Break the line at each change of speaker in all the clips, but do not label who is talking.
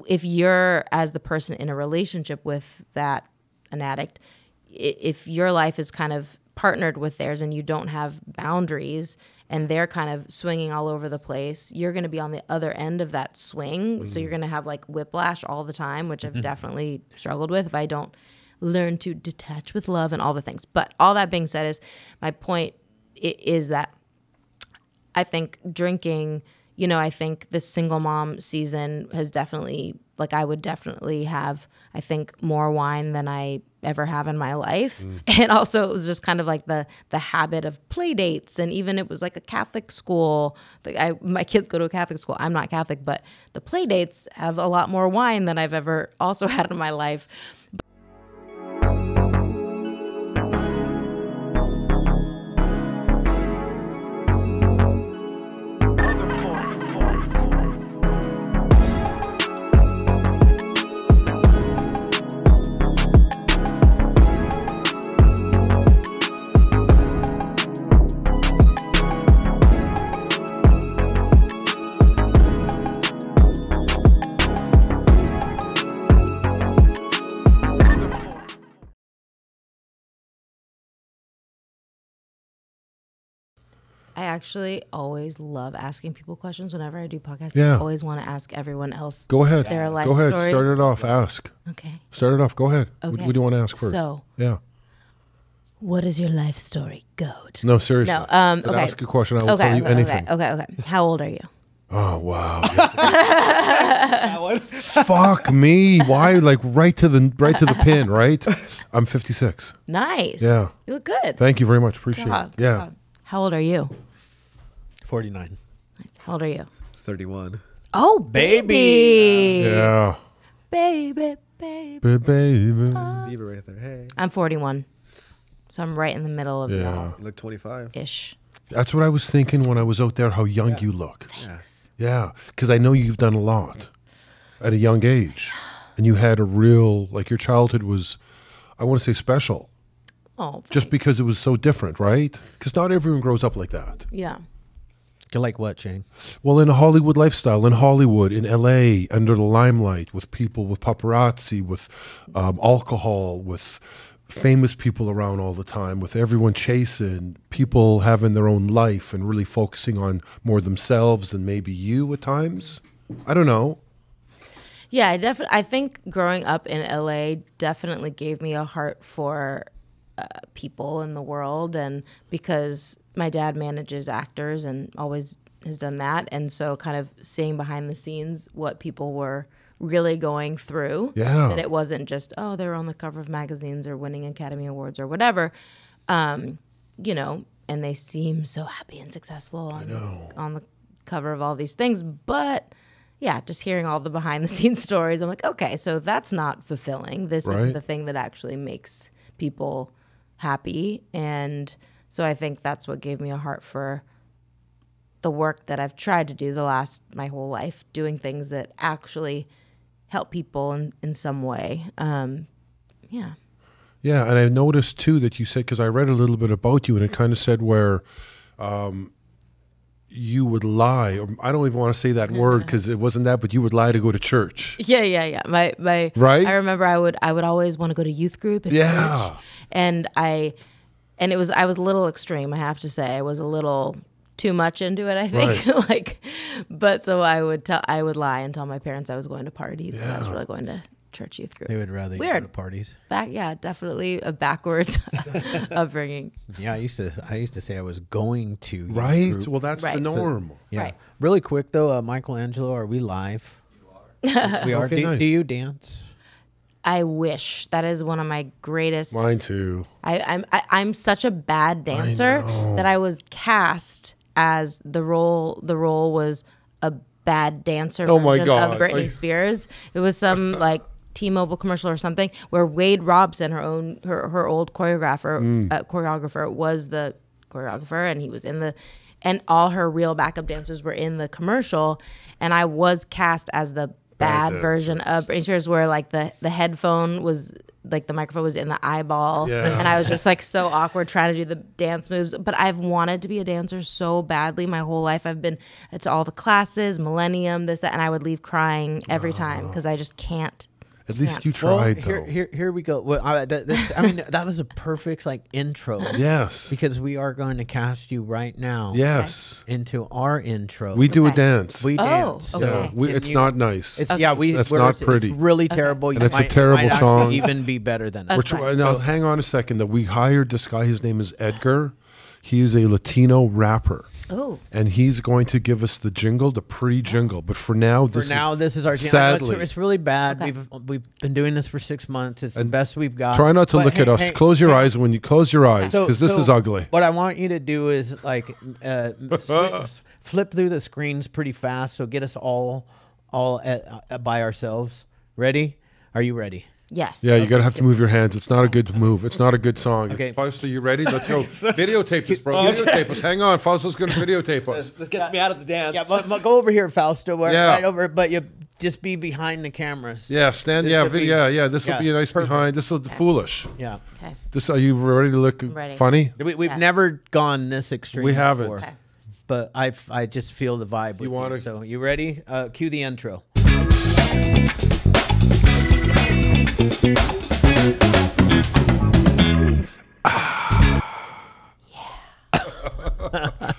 if you're, as the person in a relationship with an addict, if your life is kind of partnered with theirs and you don't have boundaries and they're kind of swinging all over the place, you're going to be on the other end of that swing. So you're going to have like whiplash all the time, which I've definitely struggled with if I don't learn to detach with love and all the things. But all that being said, is my point is that I think drinking, you know, I think this single mom season has definitely, like, I would definitely have, I think, more wine than I ever have in my life. And also it was just kind of like the habit of play dates. And even it was like a Catholic school. My kids go to a Catholic school. I'm not Catholic, but the play dates have a lot more wine than I've ever also had in my life. I actually always love asking people questions whenever I do podcasts.
Yeah.
I always want to ask everyone else.
Go ahead.
Their life
Go ahead.
stories.
Start it off. Ask.
Okay.
Start it off. Go ahead.
Okay.
What do you want to ask first?
So,
yeah.
what is your life story? Go. Just
No, seriously.
No.
But
Okay.
ask a question. I will tell you anything.
Okay. How old are you?
Oh, wow. Fuck me. Why? Like right to the pin, right? I'm 56.
Nice.
Yeah.
You look good.
Thank you very much. Appreciate
God,
it. Yeah.
God. How old are you?
49.
How old are you?
31.
Oh, baby.
Yeah.
Baby.
Baby.
Beaver right there. Hey.
I'm 41. So I'm right in the middle of
Yeah.
You look 25.
ish.
That's what I was thinking when I was out there, how young you look.
Thanks.
Yeah. Because I know you've done a lot at a young age. And you had a real, like your childhood was, I want to say special.
Oh, thanks.
Just because it was so different, right? Because not everyone grows up like that.
Yeah.
You're like what, Shane?
Well, in a Hollywood lifestyle, in Hollywood, in LA, under the limelight, with people, with paparazzi, with alcohol, with famous people around all the time, with everyone chasing, people having their own life and really focusing on more themselves than maybe you at times. I don't know.
Yeah, I think growing up in LA definitely gave me a heart for people in the world, and because my dad manages actors and always has done that, and so kind of seeing behind the scenes what people were really going through.
Yeah.
That it wasn't just, oh, they're on the cover of magazines or winning Academy Awards or whatever, you know, and they seem so happy and successful on the cover of all these things. But yeah, just hearing all the behind the scenes stories, I'm like, okay, so that's not fulfilling. This is the thing that actually makes people happy. And so I think that's what gave me a heart for the work that I've tried to do my whole life, doing things that actually help people in some way. Yeah.
Yeah, and I noticed too that you said, because I read a little bit about you, and it kind of said where you would lie, or I don't even want to say that word because it wasn't that, but you would lie to go to church.
Yeah. My
Right?
I remember I would always want to go to youth group at church, and I was a little extreme, I have to say. I was a little too much into it, I think. But so I would lie and tell my parents I was going to parties, and I was really going to church youth group.
They would rather you go to parties.
Definitely a backwards upbringing.
Yeah, I used to say I was going to youth
Right?
group.
Well, that's the norm.
Yeah.
Right.
Really quick though, Michelangelo, are we live? You are. We are.
Okay, nice.
Do you dance?
I wish. That is one of my greatest.
Mine too.
I'm such a bad dancer that I was cast as the role. The role was a bad dancer version of Britney Spears. It was some like T-Mobile commercial or something where Wade Robson, her old choreographer, was the choreographer, and he was in the, and all her real backup dancers were in the commercial, and I was cast as the bad version of Britney Spears, where like the headphone was like the microphone was in the eyeball,
Yeah.
and I was just like so awkward trying to do the dance moves. But I've wanted to be a dancer so badly my whole life. I've been to all the classes, Millennium, this, that, and I would leave crying every time because I just can't.
At least you
Well,
tried, though.
here we go. Well, I mean, that was a perfect like intro.
Yes.
Because we are going to cast you right now.
Yes.
Into our intro.
We do a dance.
We dance.
okay.
Yeah. It's not nice.
It's It's
not pretty.
It's really terrible.
And it's a terrible song.
Actually even be better than that.
That's right.
Now, hang on a second. That we hired this guy. His name is Edgar. He is a Latino rapper.
Oh.
And he's going to give us the jingle, the pre-jingle. But for now, this
is our jingle.
sadly.
It's really bad.
Okay.
We've been doing this for 6 months. It's the best we've got.
Try not to
But
look at us. Close your eyes when you close your eyes, because this is ugly.
What I want you to do is like flip through the screens pretty fast. So get us all by ourselves. Ready? Are you ready?
Yes.
Yeah, you gotta have to move your hands. It's not a good move. It's not a good song.
Okay.
Fausto, you ready? Let's go. Videotape us, bro. Videotape us. Hang on. Fausto's gonna videotape us.
This gets me out of the dance.
Yeah, but go over here, Fausto.
Yeah.
Right over. But you just be behind the cameras.
Yeah, stand.
This
Yeah,
would be-
yeah. This will
yeah,
be a nice
perfect.
behind. This will foolish.
Yeah.
Okay.
This. Are you ready to look
ready.
funny?
We've
Yeah.
never gone this extreme.
We haven't.
before,
Okay.
But I just feel the vibe. With you
wanna-
So you ready? Cue the intro.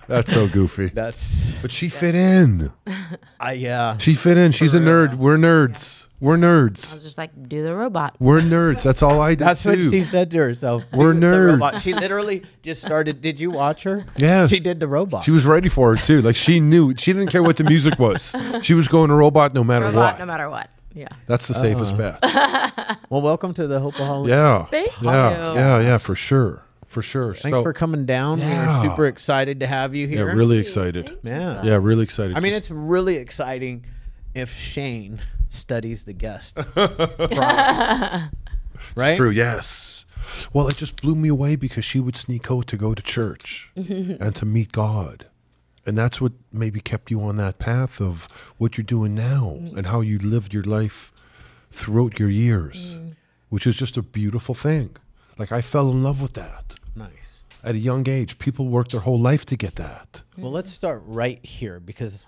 That's so goofy.
That's
But she fit in.
yeah.
She fit in. She's a nerd. We're nerds. We're
I
nerds.
was just like, do the robot.
We're nerds. That's all I did
That's what
too.
she said to herself.
We're
The robot.
nerds.
She literally just started. Did you watch her?
Yes.
She did the robot.
She was ready for it too. Like she knew. She didn't care what the music was. She was going to robot no matter
Robot,
what.
no matter what. Yeah.
That's the safest bet.
Well, welcome to the Hopeaholics.
Yeah.
Thank
Yeah.
you.
Yeah. For sure. For sure.
Thanks for coming down.
Yeah.
We're super excited to have you
Yeah.
here.
Really excited.
Yeah.
Yeah. Really excited.
I mean, it's really exciting if Shane studies the guest. Right?
True. Yes. Well, it just blew me away because she would sneak out to go to church and to meet God. And that's what maybe kept you on that path of what you're doing now and how you lived your life throughout your years, which is just a beautiful thing. Like I fell in love with that
Nice.
at a young age. People work their whole life to get that.
Well, let's start right here because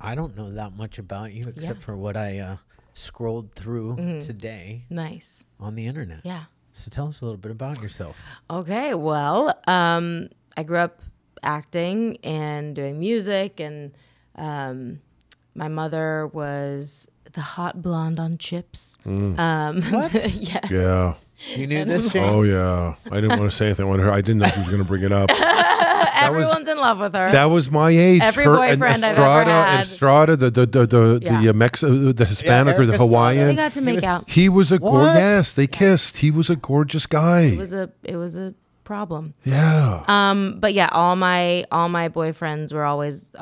I don't know that much about you except for what I scrolled through today
Nice.
on the internet.
Yeah.
So tell us a little bit about yourself.
Okay. Well, I grew up acting and doing music, and my mother was the hot blonde on Chips.
What?
Yeah.
Yeah.
You knew this, Shane?
Oh, yeah. I didn't want to say anything on her. I didn't know she was going to bring it up.
Everyone's in love with her.
That was my age.
Every
Her-
boyfriend I've
Estrada,
ever had.
Estrada, the
Yeah.
the Hispanic or the
Eric Estrada.
They
Hawaiian.
got to make out.
He was a
What?
yes. They kissed. He was a gorgeous guy.
It was a problem.
Yeah.
But yeah, all my boyfriends were always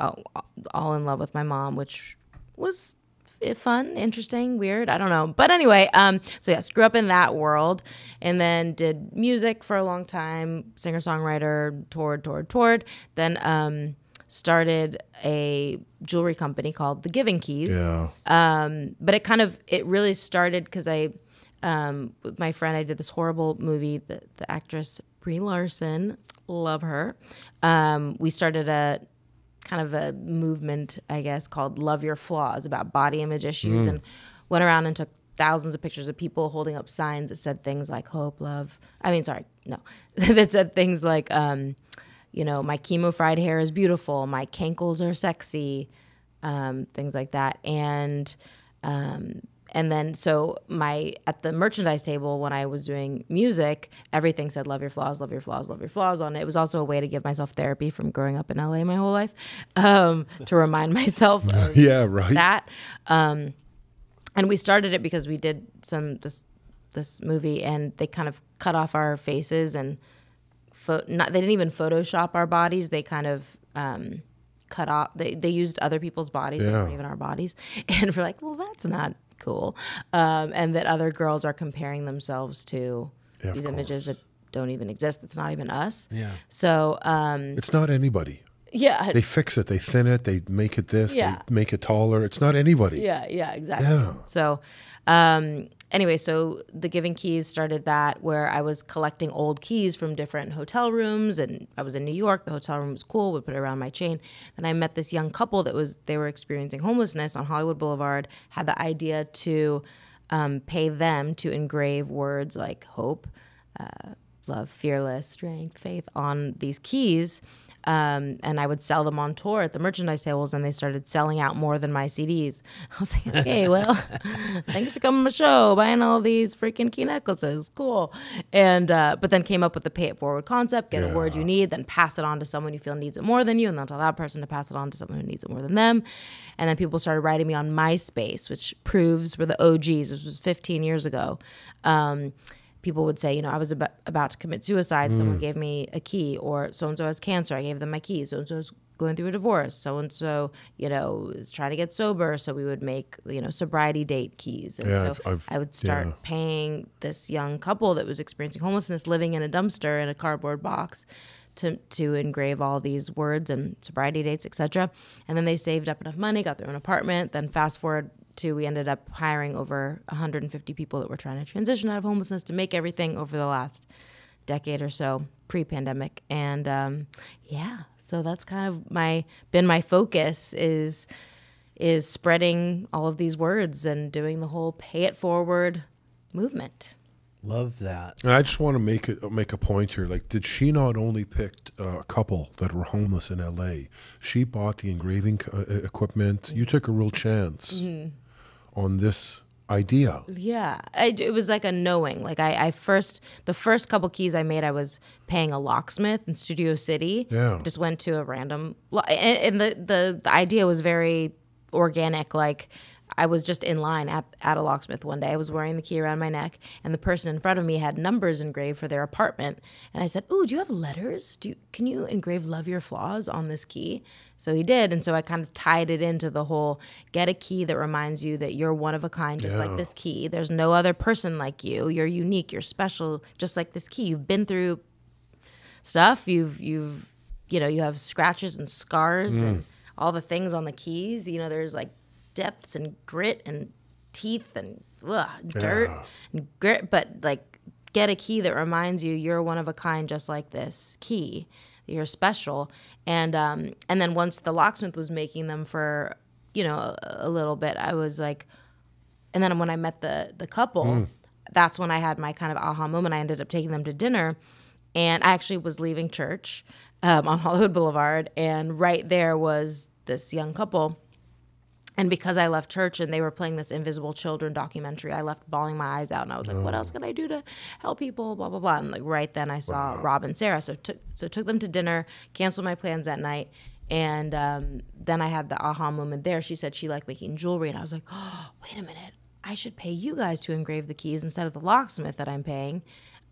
all in love with my mom, which was fun, interesting, weird. I don't know. But anyway, so yes, grew up in that world and then did music for a long time, singer-songwriter, toured. Then started a jewelry company called The Giving Keys.
Yeah.
But it really started because with my friend, I did this horrible movie, the actress Brie Larson, love her. We started a kind of a movement, I guess, called Love Your Flaws, about body image issues, and went around and took thousands of pictures of people holding up signs that said things like hope, love. That said things like, my chemo fried hair is beautiful, my cankles are sexy, things like that. And then so at the merchandise table when I was doing music, everything said love your flaws, love your flaws, love your flaws on it. It was also a way to give myself therapy from growing up in LA my whole life, to remind myself of
Yeah, right.
that. And we started it because we did this movie and they kind of cut off our faces and they didn't even Photoshop our bodies. They kind of cut off, they used other people's bodies, they weren't even our bodies. And we're like, well, that's not cool. And that other girls are comparing themselves to these images that don't even exist. It's not even us.
Yeah.
So
It's not anybody.
Yeah.
They fix it, they thin it, they make it this,
Yeah.
they make it taller. It's not anybody.
Yeah, exactly.
Yeah.
So, anyway, so the Giving Keys started that where I was collecting old keys from different hotel rooms, and I was in New York. The hotel room was cool. Would put it around my chain. And I met this young couple they were experiencing homelessness on Hollywood Boulevard. Had the idea to pay them to engrave words like hope, love, fearless, strength, faith on these keys. And I would sell them on tour at the merchandise tables, and they started selling out more than my CDs. I was like, okay, well, thanks for coming to my show, buying all these freaking key necklaces. Cool. And, but then came up with the pay it forward concept, get a word you need, then pass it on to someone you feel needs it more than you, and then tell that person to pass it on to someone who needs it more than them. And then people started writing me on MySpace, which proves we're the OGs. This was 15 years ago. People would say, I was about to commit suicide. Someone gave me a key, or so-and-so has cancer. I gave them my key. So-and-so's going through a divorce. So-and-so, is trying to get sober. So we would make, sobriety date keys. And I would start paying this young couple that was experiencing homelessness, living in a dumpster in a cardboard box, to engrave all these words and sobriety dates, etc. And then they saved up enough money, got their own apartment. Then fast forward to we ended up hiring over 150 people that were trying to transition out of homelessness to make everything over the last decade or so, pre-pandemic. And so that's kind of been my focus is spreading all of these words and doing the whole pay it forward movement.
Love that.
And I just want to make a point here. Like, did she not only pick a couple that were homeless in LA? She bought the engraving equipment. You took a real chance on this idea.
Yeah, it was like a knowing. Like the first couple keys I made, I was paying a locksmith in Studio City.
Yeah,
just went to a random, and the idea was very organic. Like, I was just in line at a locksmith one day. I was wearing the key around my neck, and the person in front of me had numbers engraved for their apartment. And I said, "Ooh, do you have letters? Can you engrave love your flaws on this key?" So he did, and so I kind of tied it into the whole get a key that reminds you that you're one of a kind, just like this key. There's no other person like you. You're unique. You're special, just like this key. You've been through stuff. You have scratches and scars and all the things on the keys. There's like depths and grit and teeth and dirt and grit, but like get a key that reminds you you're one of a kind, just like this key. You're special. And then once the locksmith was making them for a little bit, I was like, and then when I met the couple, that's when I had my kind of aha moment. I ended up taking them to dinner, and I actually was leaving church on Hollywood Boulevard, and right there was this young couple. And because I left church and they were playing this Invisible Children documentary, I left bawling my eyes out, and I was like, what else can I do to help people, blah, blah, blah. And like right then I saw Rob and Sarah. So took them to dinner, canceled my plans that night. And then I had the aha moment there. She said she liked making jewelry. And I was like, oh, wait a minute. I should pay you guys to engrave the keys instead of the locksmith that I'm paying.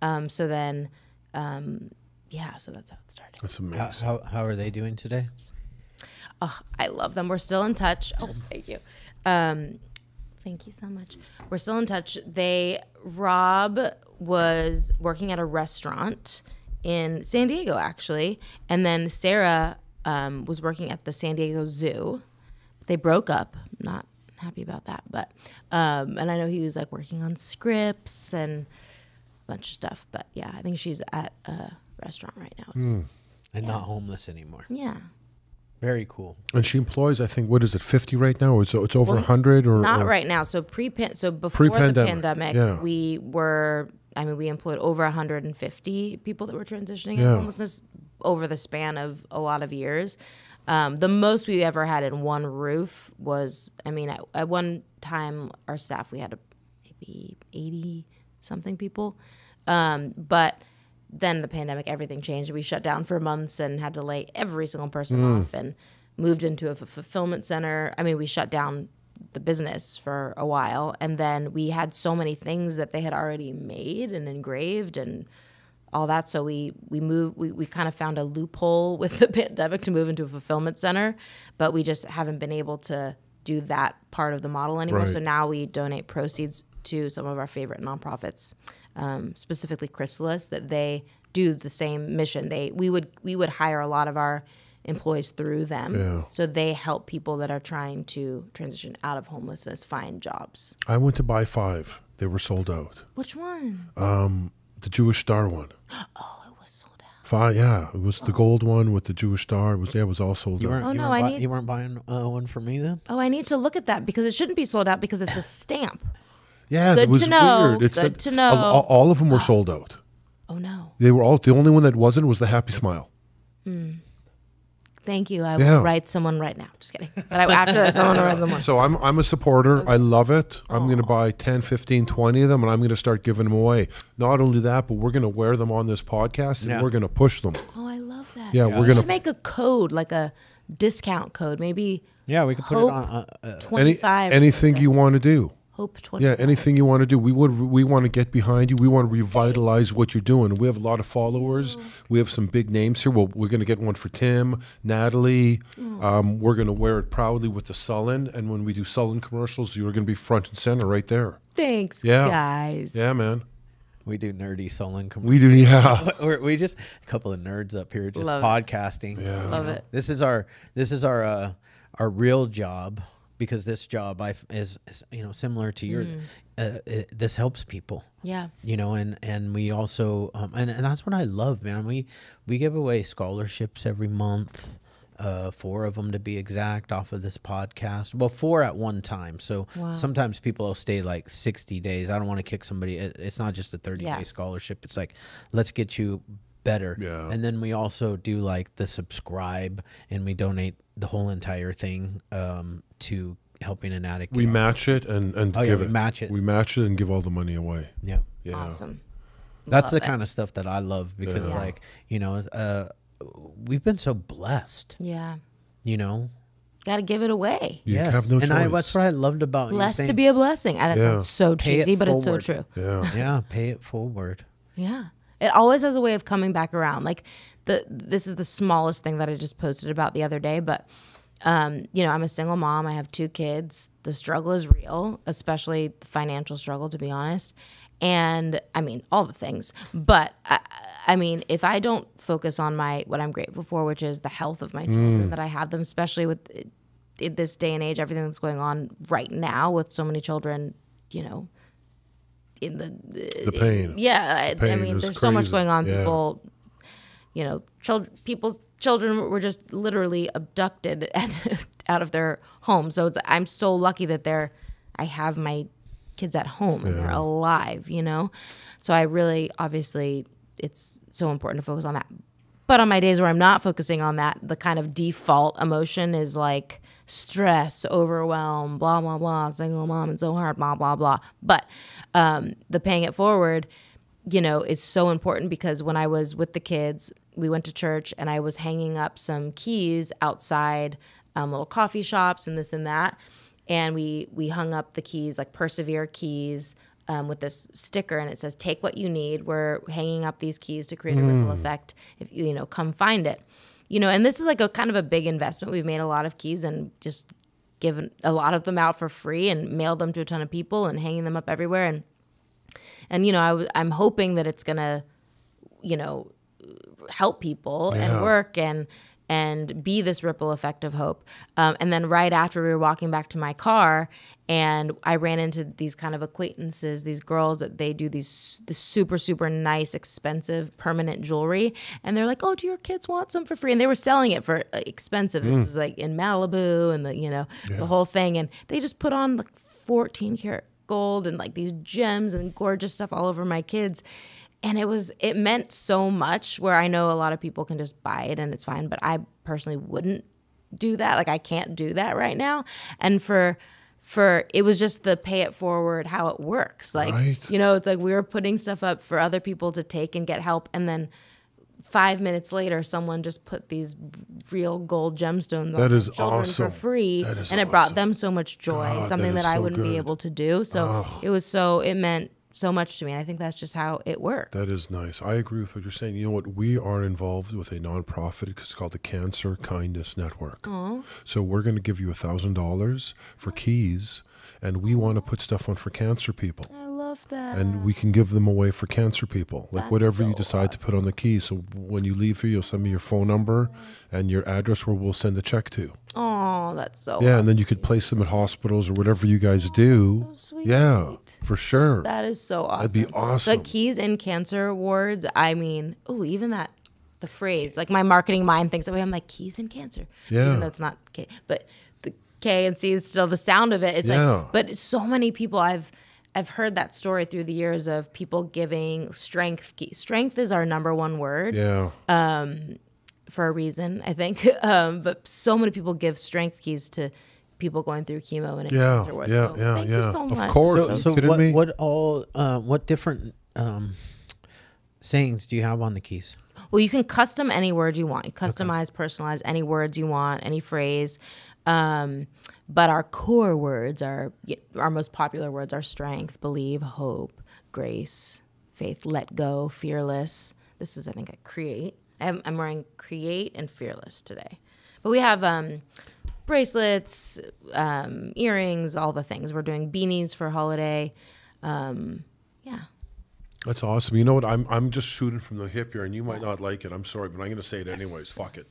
So that's how it started.
That's amazing.
How are they doing today?
Oh, I love them. We're still in touch. Oh, thank you. Thank you so much. We're still in touch. Rob was working at a restaurant in San Diego, actually. And then Sarah was working at the San Diego Zoo. They broke up. Not happy about that. But and I know he was like working on scripts and a bunch of stuff. But yeah, I think she's at a restaurant right now.
And not homeless anymore.
Yeah.
Very cool.
And she employs, I think, what is it, 50 right now? Or it's over 100?
Not right now. So before the pandemic, we employed over 150 people that were transitioning in homelessness over the span of a lot of years. The most we ever had in one roof was, at one time, our staff, we had maybe 80-something people. But then the pandemic, everything changed. We shut down for months and had to lay every single person off and moved into a fulfillment center. We shut down the business for a while. And then we had so many things that they had already made and engraved and all that. So we kind of found a loophole with the pandemic to move into a fulfillment center, but we just haven't been able to do that part of the model anymore.
Right.
So now we donate proceeds to some of our favorite nonprofits. Specifically Chrysalis, that they do the same mission. We would hire a lot of our employs through them.
Yeah.
So they help people that are trying to transition out of homelessness find jobs.
I went to buy 5. They were sold out.
Which one?
The Jewish Star one.
Oh, it was sold out.
5, yeah. It was the gold one with the Jewish Star. It was all sold out.
Oh, no,
you weren't buying one for me then?
Oh, I need to look at that because it shouldn't be sold out because it's a stamp.
Yeah,
Good
it was
to know.
weird. It's
Good to know.
all of them were sold out.
Oh, no.
They were all, the only one that wasn't was the Happy Smile.
Thank you. I
Yeah.
will write someone right now. Just kidding. But after that, someone will write them one.
So I'm a supporter. I love it. I'm going to buy 10, 15, 20 of them, and I'm going to start giving them away. Not only that, but we're going to wear them on this podcast, and we're going to push them.
Oh, I love that.
Yeah, we're
We
going
should
to
make a code, like a discount code. Maybe
Yeah, we could put
Hope
it on.
25.
anything you want to do.
Hope 25.
Yeah, anything you want to do. We want to get behind you. We want to revitalize what you're doing. We have a lot of followers. We have some big names here. Well, we're going to get one for Tim, Natalie. We're going to wear it proudly with the Sullen. And when we do Sullen commercials, you're going to be front and center right there.
Thanks,
Yeah.
guys.
Yeah, man.
We do nerdy Sullen commercials.
We do, yeah.
We just a couple of nerds up here just
Love it.
podcasting.
Yeah.
Love it.
This is our real job, because this job is similar to your. This helps people.
Yeah.
And we also and that's what I love, man. We give away scholarships every month. 4 of them to be exact, off of this podcast. Well, 4 at one time. So sometimes people will stay like 60 days. I don't want to kick somebody. It's not just a 30-day scholarship. It's like, let's get you better.
Yeah.
And then we also do like the subscribe, and we donate the whole entire thing to helping an addict.
We match it and give
we
it.
match it.
We match it and give all the money away.
Yeah.
Yeah.
Awesome.
That's
Love
the
it.
kind of stuff that I love, because we've been so blessed,
Yeah.
Got
to give it away.
You have no choice.
That's what I loved about you
Blessed
saying,
to be a blessing. And that sounds so
Pay it
cheesy, but it's so
forward.
true.
Yeah.
Yeah, pay it forward.
Yeah. It always has a way of coming back around. Like this is the smallest thing that I just posted about the other day, but I'm a single mom. I have 2 kids. The struggle is real, especially the financial struggle, to be honest. And I mean, all the things, but I mean, if I don't focus on what I'm grateful for, which is the health of my children, that I have them, especially with in this day and age, everything that's going on right now with so many children, in
The pain.
Yeah,
The pain
I mean,
is
there's so much
crazy.
going on.
Yeah.
People, people's children were just literally abducted out of their homes. So I'm so lucky that I have my kids at home and they're alive. So I really, obviously, it's so important to focus on that. But on my days where I'm not focusing on that, the kind of default emotion is like stress, overwhelm, blah, blah, blah, single mom and so hard, blah, blah, blah. But the paying it forward, is so important, because when I was with the kids, we went to church and I was hanging up some keys outside little coffee shops and this and that. And we hung up the keys, like Persevere keys, with this sticker, and it says, "Take what you need. We're hanging up these keys to create a ripple effect. If come find it." And this is like a kind of a big investment. We've made a lot of keys and just given a lot of them out for free and mailed them to a ton of people and hanging them up everywhere. And I'm hoping that it's gonna, help people and work and be this ripple effect of hope. And then right after, we were walking back to my car, and I ran into these kind of acquaintances, these girls that they do this super, super nice, expensive, permanent jewelry. And they're like, "Oh, do your kids want some for free?" And they were selling it for expensive. This was like in Malibu, and it's a whole thing. And they just put on like 14 karat gold and like these gems and gorgeous stuff all over my kids. And it meant so much, where I know a lot of people can just buy it and it's fine, but I personally wouldn't do that. Like, I can't do that right now. And for it was just the pay it forward, how it works. Like,
Right.
It's like we were putting stuff up for other people to take and get help. And then 5 minutes later, someone just put these real gold gemstones
That
on
is
their children
awesome.
for free.
That is
And it brought
awesome.
them so much joy,
God,
something
that
that
is
I
so
wouldn't be
good.
able to do. So it meant so much to me. And I think that's just how it works.
That is nice. I agree with what you're saying. You know what? We are involved with a nonprofit. It's called the Cancer Kindness Network. So we're going to give you $1,000 for keys, and we want to put stuff on for cancer people.
I love love that.
And we can give them away for cancer people, like
That's
whatever you
so
decide to put on the keys. So when you leave here, you'll send me your phone number and your address where we'll send a check to.
Oh, that's so
Yeah, and then you could place them at hospitals or whatever you guys do.
so sweet.
Yeah, for sure.
That is so awesome.
That'd be awesome.
The keys in cancer wards, I mean, even that, the phrase, like my marketing mind thinks that way. I'm like, keys in cancer.
Yeah.
Even though it's not K, but the K and C is still the sound of it. It's like, but so many people I've heard that story through the years of people giving strength keys. Strength is our number one word.
Yeah.
For a reason, I think. But so many people give strength keys to people going through chemo and cancer wards. So thank you so much.
Of course.
So
kidding me?
what different sayings do you have on the keys?
Well, you can custom any word you want. You customize, personalize any words you want, any phrase. But our core words our most popular words are strength, believe, hope, grace, faith, let go, fearless. This is, I think, a create. I'm wearing create and fearless today. But we have bracelets, earrings, all the things. We're doing beanies for holiday. Yeah.
That's awesome. You know what? I'm just shooting from the hip here, and you might not like it. I'm sorry, but I'm going to say it anyways. Fuck it.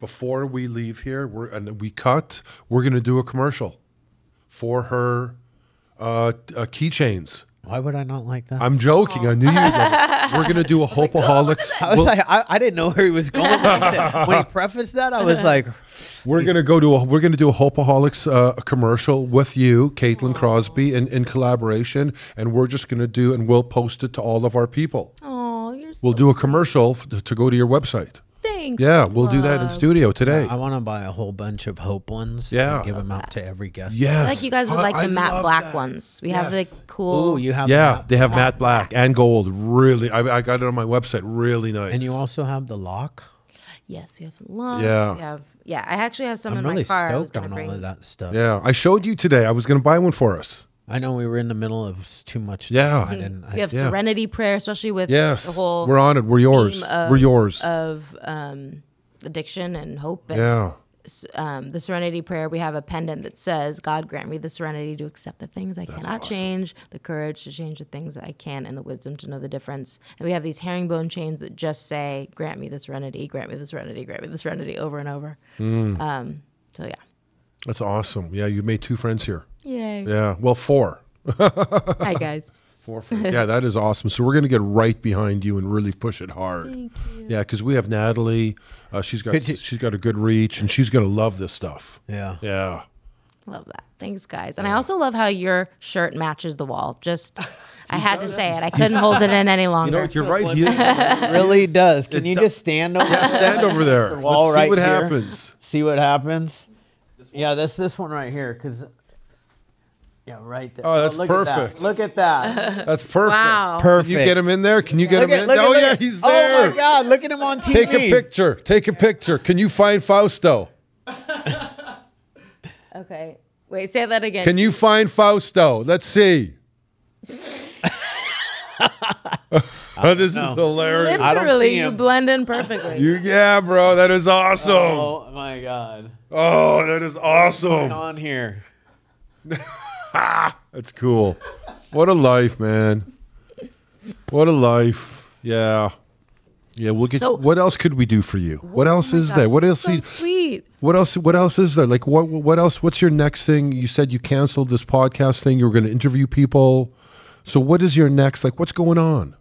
Before we leave here, we're going to do a commercial for her keychains.
Why would I not like that?
I'm joking. I knew you'd love it. We're going to do a Hopeaholics.
I was like, I didn't know where he was going with it. When he prefaced that, I was like,
we're going to do a Hopeaholics commercial with you, Caitlin Crosby, in collaboration, and we're just going to do, and we'll post it to all of our people.
Oh, you're so
We'll do a commercial to go to your website.
Thanks.
Yeah, we'll do that in studio today.
I want to buy a whole bunch of Hope ones.
Yeah.
And give them out to every guest.
Yes.
I like you guys would like
I
the matte
love
black
that.
ones. We have
Yes.
the cool.
Oh, you have
They have matte black and gold. Really, I got it on my website. Really nice.
and you also have the lock.
Yes, we have lunch.
Yeah.
We have, I actually have some
I'm
in
really
my car. I was
stoked
gonna
on
bring.
all of that stuff.
Yeah, I showed you today. I was going to buy one for us.
I know we were in the middle of too much.
Yeah.
I didn't.
We have Serenity Prayer, especially with
Yes,
the whole
we're on it. We're yours.
theme
We're yours.
of addiction and hope. And,
Yeah.
the Serenity Prayer, we have a pendant that says, God grant me the serenity to accept the things I cannot change, the courage to change the things that I can, and the wisdom to know the difference. And we have these herringbone chains that just say, grant me the serenity, grant me the serenity, grant me the serenity, over and over. So yeah.
That's awesome. Yeah, you made 2 friends here.
Yay.
Yeah, well, 4.
Hi, guys.
4 friends. Yeah, that is awesome. So we're going to get right behind you and really push it hard.
Thank you.
Yeah, because we have Natalie. She's got a good reach, and she's going to love this stuff.
Yeah.
Yeah.
Love that. Thanks, guys. And I also love how your shirt matches the wall. Just, I had to say it. I couldn't hold it in any
You
longer.
know what? You're right. He
It really does. Can you just stand over there?
stand over there.
The wall
Let's see
right
what
here.
happens.
See what happens? Yeah, that's this one right here. Right there.
Oh, that's
look
perfect.
At that. Look at that.
That's perfect.
Wow.
Perfect.
Can you get him in there? Can you get him in?
look
Oh,
at-
yeah, he's there.
Oh my God! Look at him on TV.
Take a picture. Take a picture. Can you find Fausto?
Okay. Wait, say that again.
Can you find Fausto? Let's see. Oh, this is hilarious.
I don't
Literally,
see
you
him.
blend in perfectly.
Yeah, bro, that is awesome.
Oh my God!
Oh, that is
What's
awesome.
on here?
That's cool. What a life, man. What a life. Yeah. Yeah, we'll get.
So-
what else could we do for you? What else is there? What else?
So sweet.
What else is there? Like what else? What's your next thing? You said you canceled this podcast thing. You were going to interview people. So what is your next? Like, what's going on?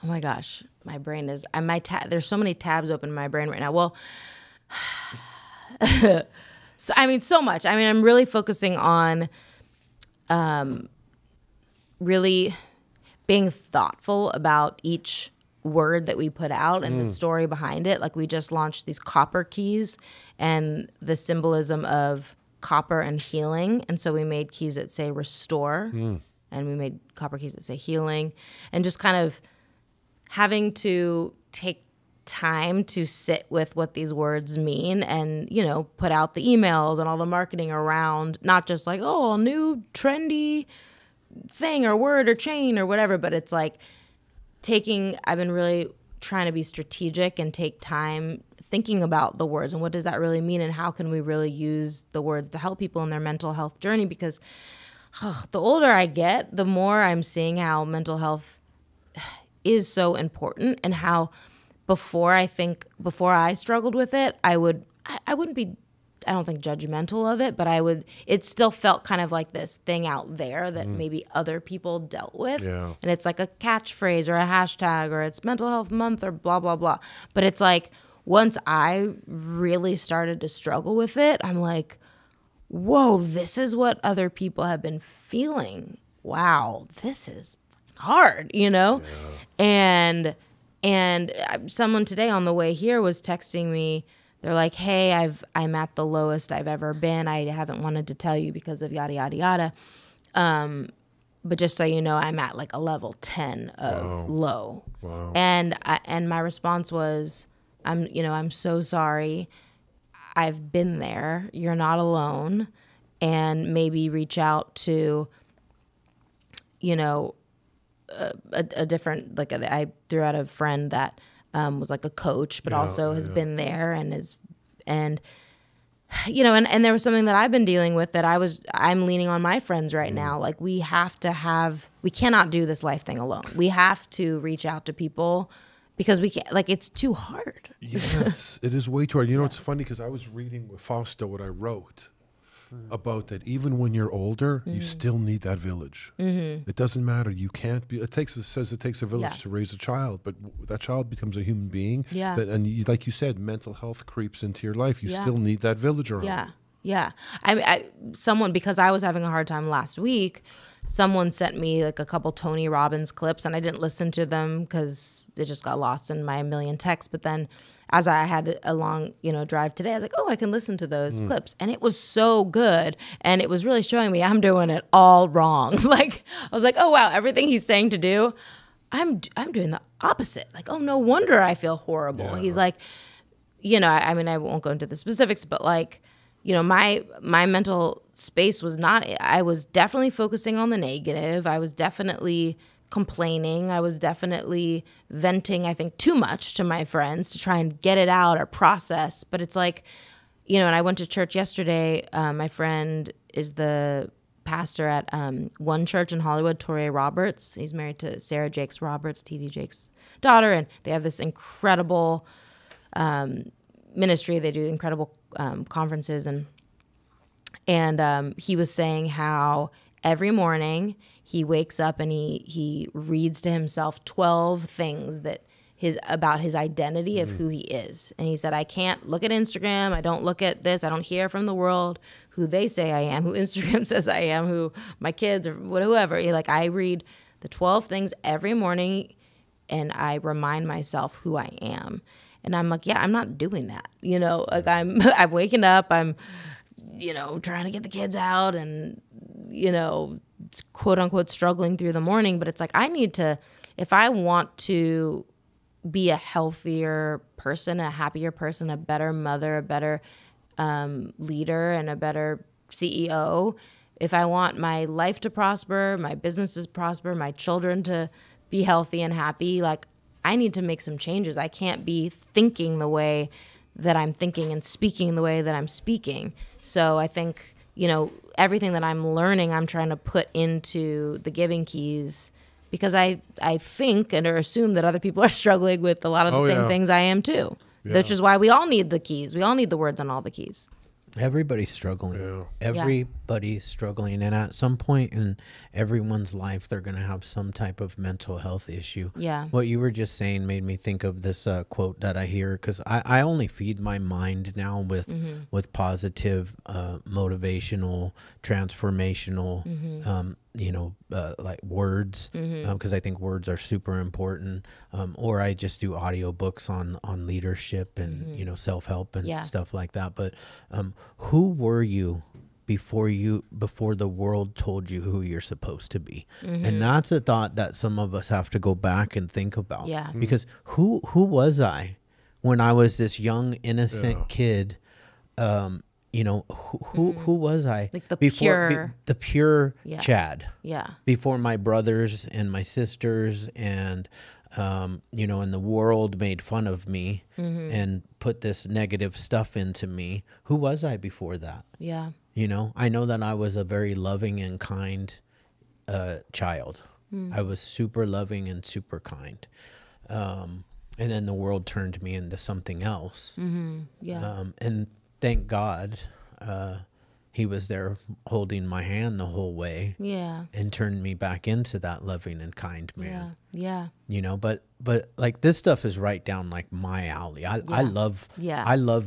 Oh my gosh, my brain is. There's so many tabs open in my brain right now. Well, so so much. I'm really focusing on, really being thoughtful about each word that we put out and the story behind it. Like, we just launched these copper keys and the symbolism of copper and healing. And so we made keys that say restore, and we made copper keys that say healing, and just kind of having to take time to sit with what these words mean and, put out the emails and all the marketing around, not just like, oh, a new trendy thing or word or chain or whatever, but it's like I've been really trying to be strategic and take time thinking about the words and what does that really mean and how can we really use the words to help people in their mental health journey, because the older I get, the more I'm seeing how mental health is so important, and how before I struggled with it, I wouldn't be, I don't think judgmental of it, but it still felt kind of like this thing out there that maybe other people dealt with.
Yeah.
And it's like a catchphrase or a hashtag, or it's mental health month or blah, blah, blah. But it's like, once I really started to struggle with it, I'm like, whoa, this is what other people have been feeling. Wow, this is hard, Yeah. And someone today on the way here was texting me. They're like, hey, I'm at the lowest I've ever been. I haven't wanted to tell you because of yada, yada, yada. But just so you know, I'm at like a level 10 of low.
Wow.
And my response was, I'm so sorry. I've been there. You're not alone. And maybe reach out to, a different, like I threw out a friend that was like a coach, but also has been there and and there was something that I've been dealing with that I'm leaning on my friends right now. Like, we cannot do this life thing alone. We have to reach out to people because we can't, like, it's too hard.
Yes, it is way too hard. It's funny because I was reading with Fausto what I wrote about that. Even when you're older, you still need that village. It doesn't matter. You can't be. It says it takes a village to raise a child, but that child becomes a human being.
Yeah.
Like you said, mental health creeps into your life. You still need that village around.
Yeah. Yeah. Because I was having a hard time last week, someone sent me like a couple Tony Robbins clips, and I didn't listen to them because they just got lost in my million texts. But then as I had a long, drive today, I was like, oh, I can listen to those clips. And it was so good. And it was really showing me I'm doing it all wrong. Like, I was like, oh, wow, everything he's saying to do, I'm doing the opposite. Like, oh, no wonder I feel horrible. Yeah. He's like, I won't go into the specifics, but like, my mental space was not, I was definitely focusing on the negative. I was definitely complaining. I was definitely venting, I think, too much to my friends to try and get it out or process. But it's like, and I went to church yesterday. My friend is the pastor at one church in Hollywood, Torrey Roberts. He's married to Sarah Jakes Roberts, T.D. Jakes' daughter. And they have this incredible ministry. They do incredible conferences. And he was saying how every morning he wakes up and he reads to himself 12 things about his identity of who he is. And he said, I can't look at Instagram. I don't look at this. I don't hear from the world who they say I am, who Instagram says I am, who my kids or whoever. I read the 12 things every morning and I remind myself who I am. And I'm like, yeah, I'm not doing that. I'm waking up, I'm, trying to get the kids out and, quote unquote, struggling through the morning. But it's like, I need to, if I want to be a healthier person, a happier person, a better mother, a better leader, and a better CEO, if I want my life to prosper, my business to prosper, my children to be healthy and happy, like, I need to make some changes. I can't be thinking the way that I'm thinking and speaking the way that I'm speaking. So I think, everything that I'm learning, I'm trying to put into the Giving Keys, because I think or assume that other people are struggling with a lot of the same things I am too. Yeah. Which is why we all need the keys. We all need the words on all the keys.
Everybody's struggling.
Yeah.
Everybody's struggling. And at some point in everyone's life, they're going to have some type of mental health issue.
Yeah.
What you were just saying made me think of this quote that I hear, because I only feed my mind now with positive, motivational, transformational, like words, because I think words are super important. Or I just do audiobooks on leadership and, self-help and stuff like that. But who were you before the world told you who you're supposed to be? And that's a thought that some of us have to go back and think about.
Yeah.
Because who was I when I was this young, innocent kid? Who was I?
Like the
before
pure
Chad.
Yeah.
Before my brothers and my sisters and and the world made fun of me and put this negative stuff into me. Who was I before that?
Yeah.
You know, I know that I was a very loving and kind child. I was super loving and super kind. And then the world turned me into something else.
Yeah.
And thank God, he was there holding my hand the whole way.
Yeah.
And turned me back into that loving and kind man.
Yeah.
You know, but like this stuff is right down like my alley. I love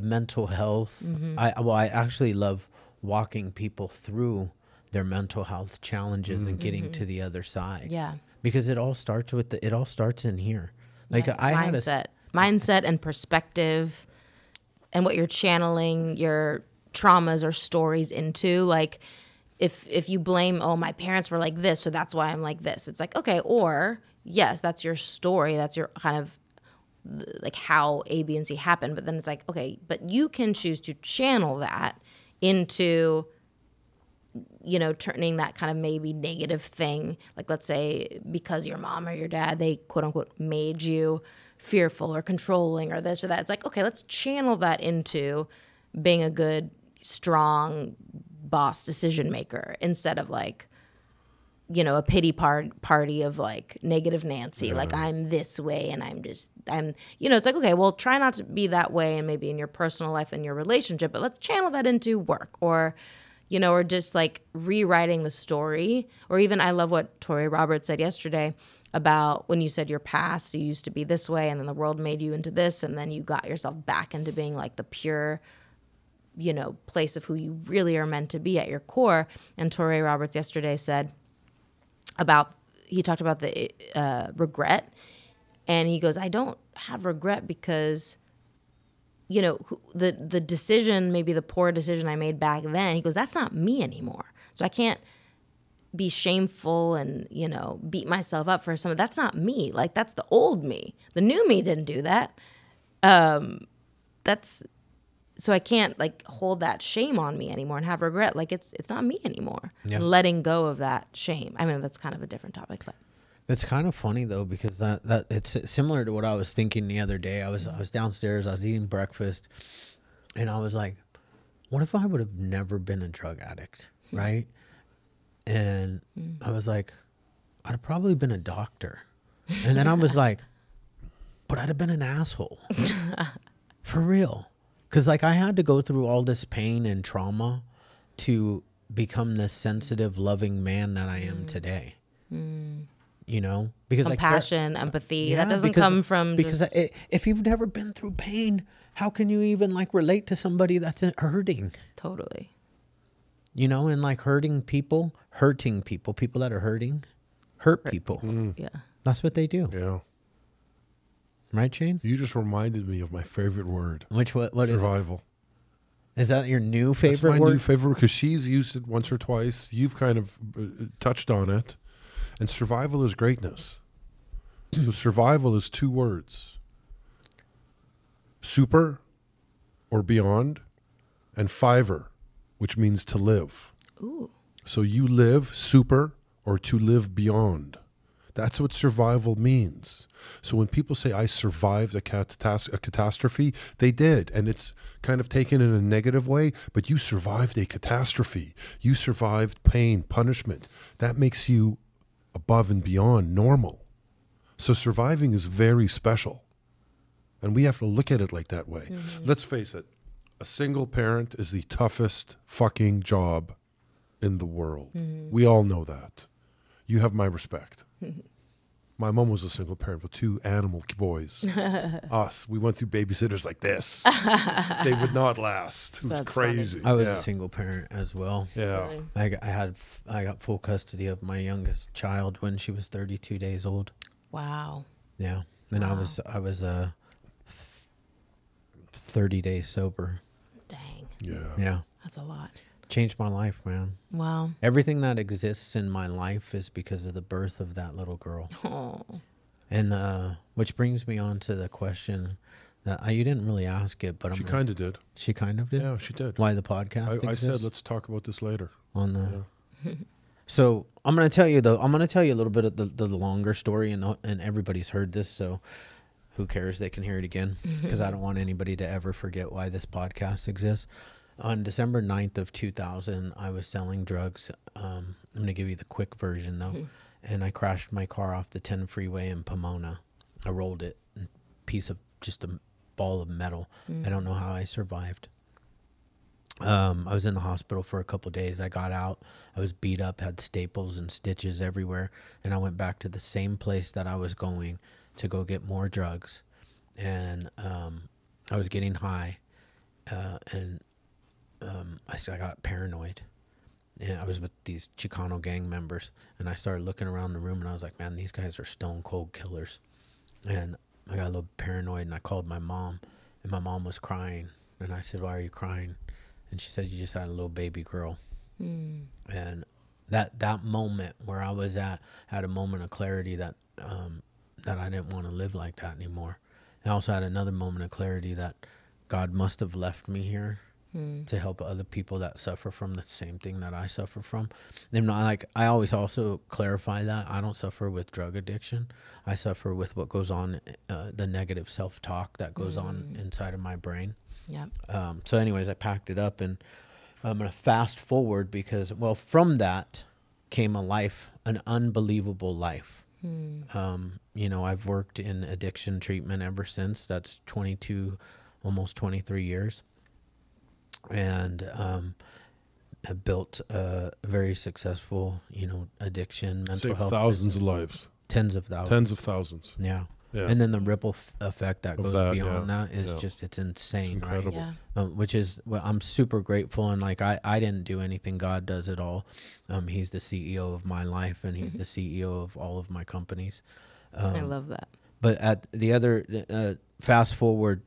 mental health. I actually love walking people through their mental health challenges and getting to the other side.
Yeah.
Because it all starts in here. Like I had
mindset and perspective and what you're channeling your traumas or stories into. Like if you blame, oh, my parents were like this, so that's why I'm like this. It's like, okay, or yes, that's your story. That's your kind of like how A, B, and C happened. But then it's like, okay, but you can choose to channel that into, you know, turning that kind of maybe negative thing. Like, let's say because your mom or your dad, they quote unquote made you fearful or controlling or this or that. It's like, okay, let's channel that into being a good, strong boss decision maker instead of like, you know, a pity party of like negative Nancy, like I'm this way and I'm, you know, it's like, okay, well, try not to be that way and maybe in your personal life and your relationship, but let's channel that into work or, you know, or just like rewriting the story. Or even I love what Tori Roberts said yesterday about when you said your past, you used to be this way and then the world made you into this and then you got yourself back into being like the pure, you know, place of who you really are meant to be at your core. And Tori Roberts yesterday said, he talked about the regret, and he goes, I don't have regret because, you know, the decision, maybe the poor decision I made back then, he goes, that's not me anymore. So I can't be shameful and, you know, beat myself up for something. That's not me. Like, that's the old me. The new me didn't do that. So I can't like hold that shame on me anymore and have regret. Like it's not me anymore. Yeah. And letting go of that shame. I mean, that's kind of a different topic, but
it's kind of funny though, because that it's similar to what I was thinking the other day. I was downstairs, I was eating breakfast, and I was like, what if I would have never been a drug addict, right? And I was like, I'd have probably been a doctor. And then I was like, but I'd have been an asshole. For real. Because, like, I had to go through all this pain and trauma to become the sensitive, loving man that I am today. You know? Because
compassion, empathy, that doesn't come from...
Because if you've never been through pain, how can you even, like, relate to somebody that's hurting?
Totally.
You know? And, like, hurting people that are hurting, hurt people.
Yeah.
That's what they do.
Yeah.
Right, Shane?
You just reminded me of my favorite word.
What is
survival.
Is that your new favorite
That's my
word?
new favorite because she's used it once or twice. You've kind of touched on it. And survival is greatness. So survival is two words. Super or beyond and fiver, which means to live.
Ooh.
So you live super or to live beyond. That's what survival means. So when people say, I survived a catastrophe, they did. And it's kind of taken in a negative way, but you survived a catastrophe. You survived pain, punishment. That makes you above and beyond normal. So surviving is very special. And we have to look at it like that way. Let's face it. A single parent is the toughest fucking job in the world. We all know that. You have my respect. My mom was a single parent with two animal boys. Us, we went through babysitters like this. They would not last. It was
That's
crazy.
I was a single parent as well.
Yeah.
Really?
I got full custody of my youngest child when she was 32 days old.
Wow.
Yeah. And
Wow.
I was 30 days sober.
Dang.
Yeah.
That's a lot.
Changed my life, man.
Wow.
Everything that exists in my life is because of the birth of that little girl.
Oh.
And which brings me on to the question that you didn't really ask it, but
She kind of did.
She kind of did?
Yeah, she did.
Why the podcast
I
exists?
said, let's talk about this later.
On the... So I'm going to tell you a little bit of the longer story, and everybody's heard this, so who cares? They can hear it again, because I don't want anybody to ever forget why this podcast exists. On December 9th of 2000, I was selling drugs. I'm going to give you the quick version, though. And I crashed my car off the 10 freeway in Pomona. I rolled it, a piece of just a ball of metal. I don't know how I survived. I was in the hospital for a couple of days. I got out. I was beat up, had staples and stitches everywhere. And I went back to the same place that I was going to go get more drugs. And I was getting high. I got paranoid. And I was with these Chicano gang members. And I started looking around the room, and I was like, man, these guys are stone cold killers. And I got a little paranoid, and I called my mom. And my mom was crying. And I said, why are you crying? And she said, you just had a little baby girl. And that moment where I was at, had a moment of clarity that that I didn't want to live like that anymore. I also had another moment of clarity that God must have left me here to help other people that suffer from the same thing that I suffer from. And I always also clarify that I don't suffer with drug addiction. I suffer with what goes on, the negative self-talk that goes on inside of my brain.
Yeah.
So anyways, I packed it up, and I'm going to fast forward because, well, from that came a life, an unbelievable life. You know, I've worked in addiction treatment ever since. That's 22, almost 23 years. And have built a very successful, you know, addiction, mental health.
Thousands of lives.
Tens of thousands.
Tens of thousands.
Yeah.
Yeah.
And then the ripple effect that goes beyond
yeah,
that is
yeah.
just, it's insane,
It's incredible.
Yeah.
Which is, well, I'm super grateful. And like, I didn't do anything. God does it all. He's the CEO of my life, and he's the CEO of all of my companies.
I love that.
But at the other, fast forward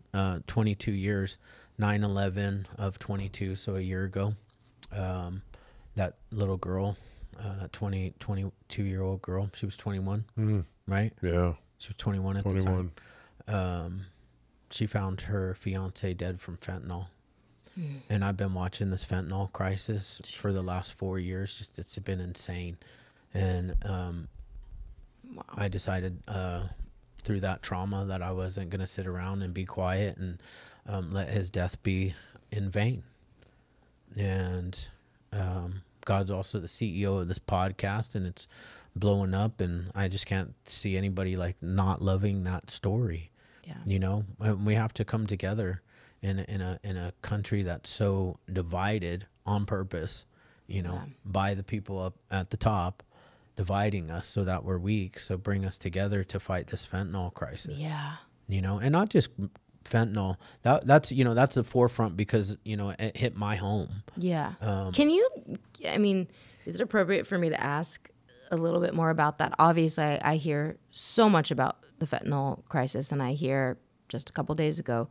22 years, 9/11 of 22, so a year ago, that little girl, that 22-year-old girl, she was 21, right?
Yeah.
She was 21 at the time. She found her fiance dead from fentanyl. And I've been watching this fentanyl crisis for the last 4 years. Just, it's been insane. And I decided through that trauma that I wasn't going to sit around and be quiet and let his death be in vain. And God's also the CEO of this podcast, and it's blowing up, and I just can't see anybody like not loving that story.
Yeah.
You know, we have to come together in a country that's so divided on purpose, you know, by the people up at the top, dividing us so that we're weak. So bring us together to fight this fentanyl crisis.
Yeah.
You know, and not just fentanyl. That's, you know, that's the forefront because, you know, it hit my home.
Yeah. Can you, I mean, is it appropriate for me to ask a little bit more about that? Obviously, I hear so much about the fentanyl crisis, and I hear just a couple days ago,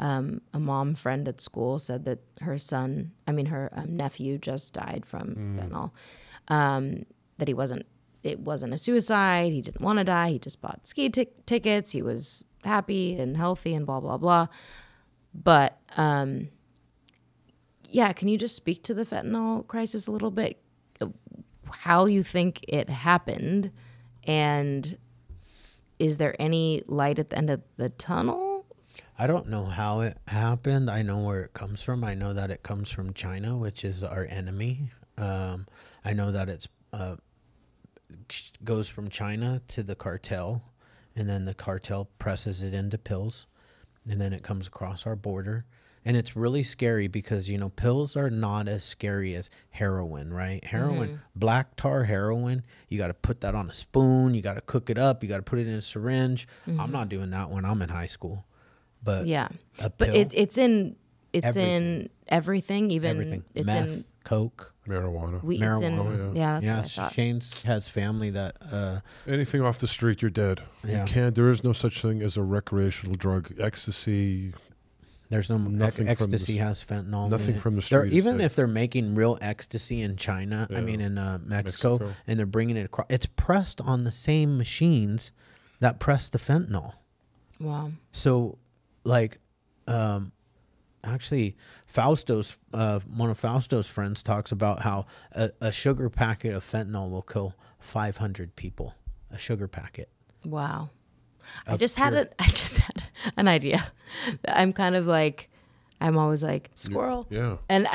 a mom friend at school said that her nephew just died from fentanyl. That it wasn't a suicide. He didn't want to die. He just bought ski tickets. He was happy and healthy and blah, blah, blah. But, yeah, can you just speak to the fentanyl crisis a little bit? How you think it happened, and is there any light at the end of the tunnel?
I don't know how it happened. I know where it comes from. I know that it comes from China, which is our enemy. I know that it's goes from China to the cartel, and then the cartel presses it into pills, and then it comes across our border. And it's really scary because, you know, pills are not as scary as heroin, right? Heroin, black tar heroin, you got to put that on a spoon. You got to cook it up. You got to put it in a syringe. I'm not doing that when I'm in high school. But
yeah,
but
it's in
everything.
Everything, even
Everything.
it's
Meth,
in
Marijuana.
marijuana.
Yeah, that's
Yeah,
what I thought.
Shane has family that
Anything off the street, you're dead.
Yeah.
There is no such thing as a recreational drug. Ecstasy.
there's no
Nothing from the
ecstasy has fentanyl.
nothing
in it.
from the street is
Even
safe.
if they're making real ecstasy in China, I
Yeah.
mean in Mexico,
Mexico.
and they're bringing it across, it's pressed on the same machines that press the fentanyl.
Wow.
So, like, actually, Fausto's one of Fausto's friends talks about how a sugar packet of fentanyl will kill 500 people. A sugar packet.
Wow. I just had an idea. I'm kind of like, I'm always like, squirrel.
Yeah.
And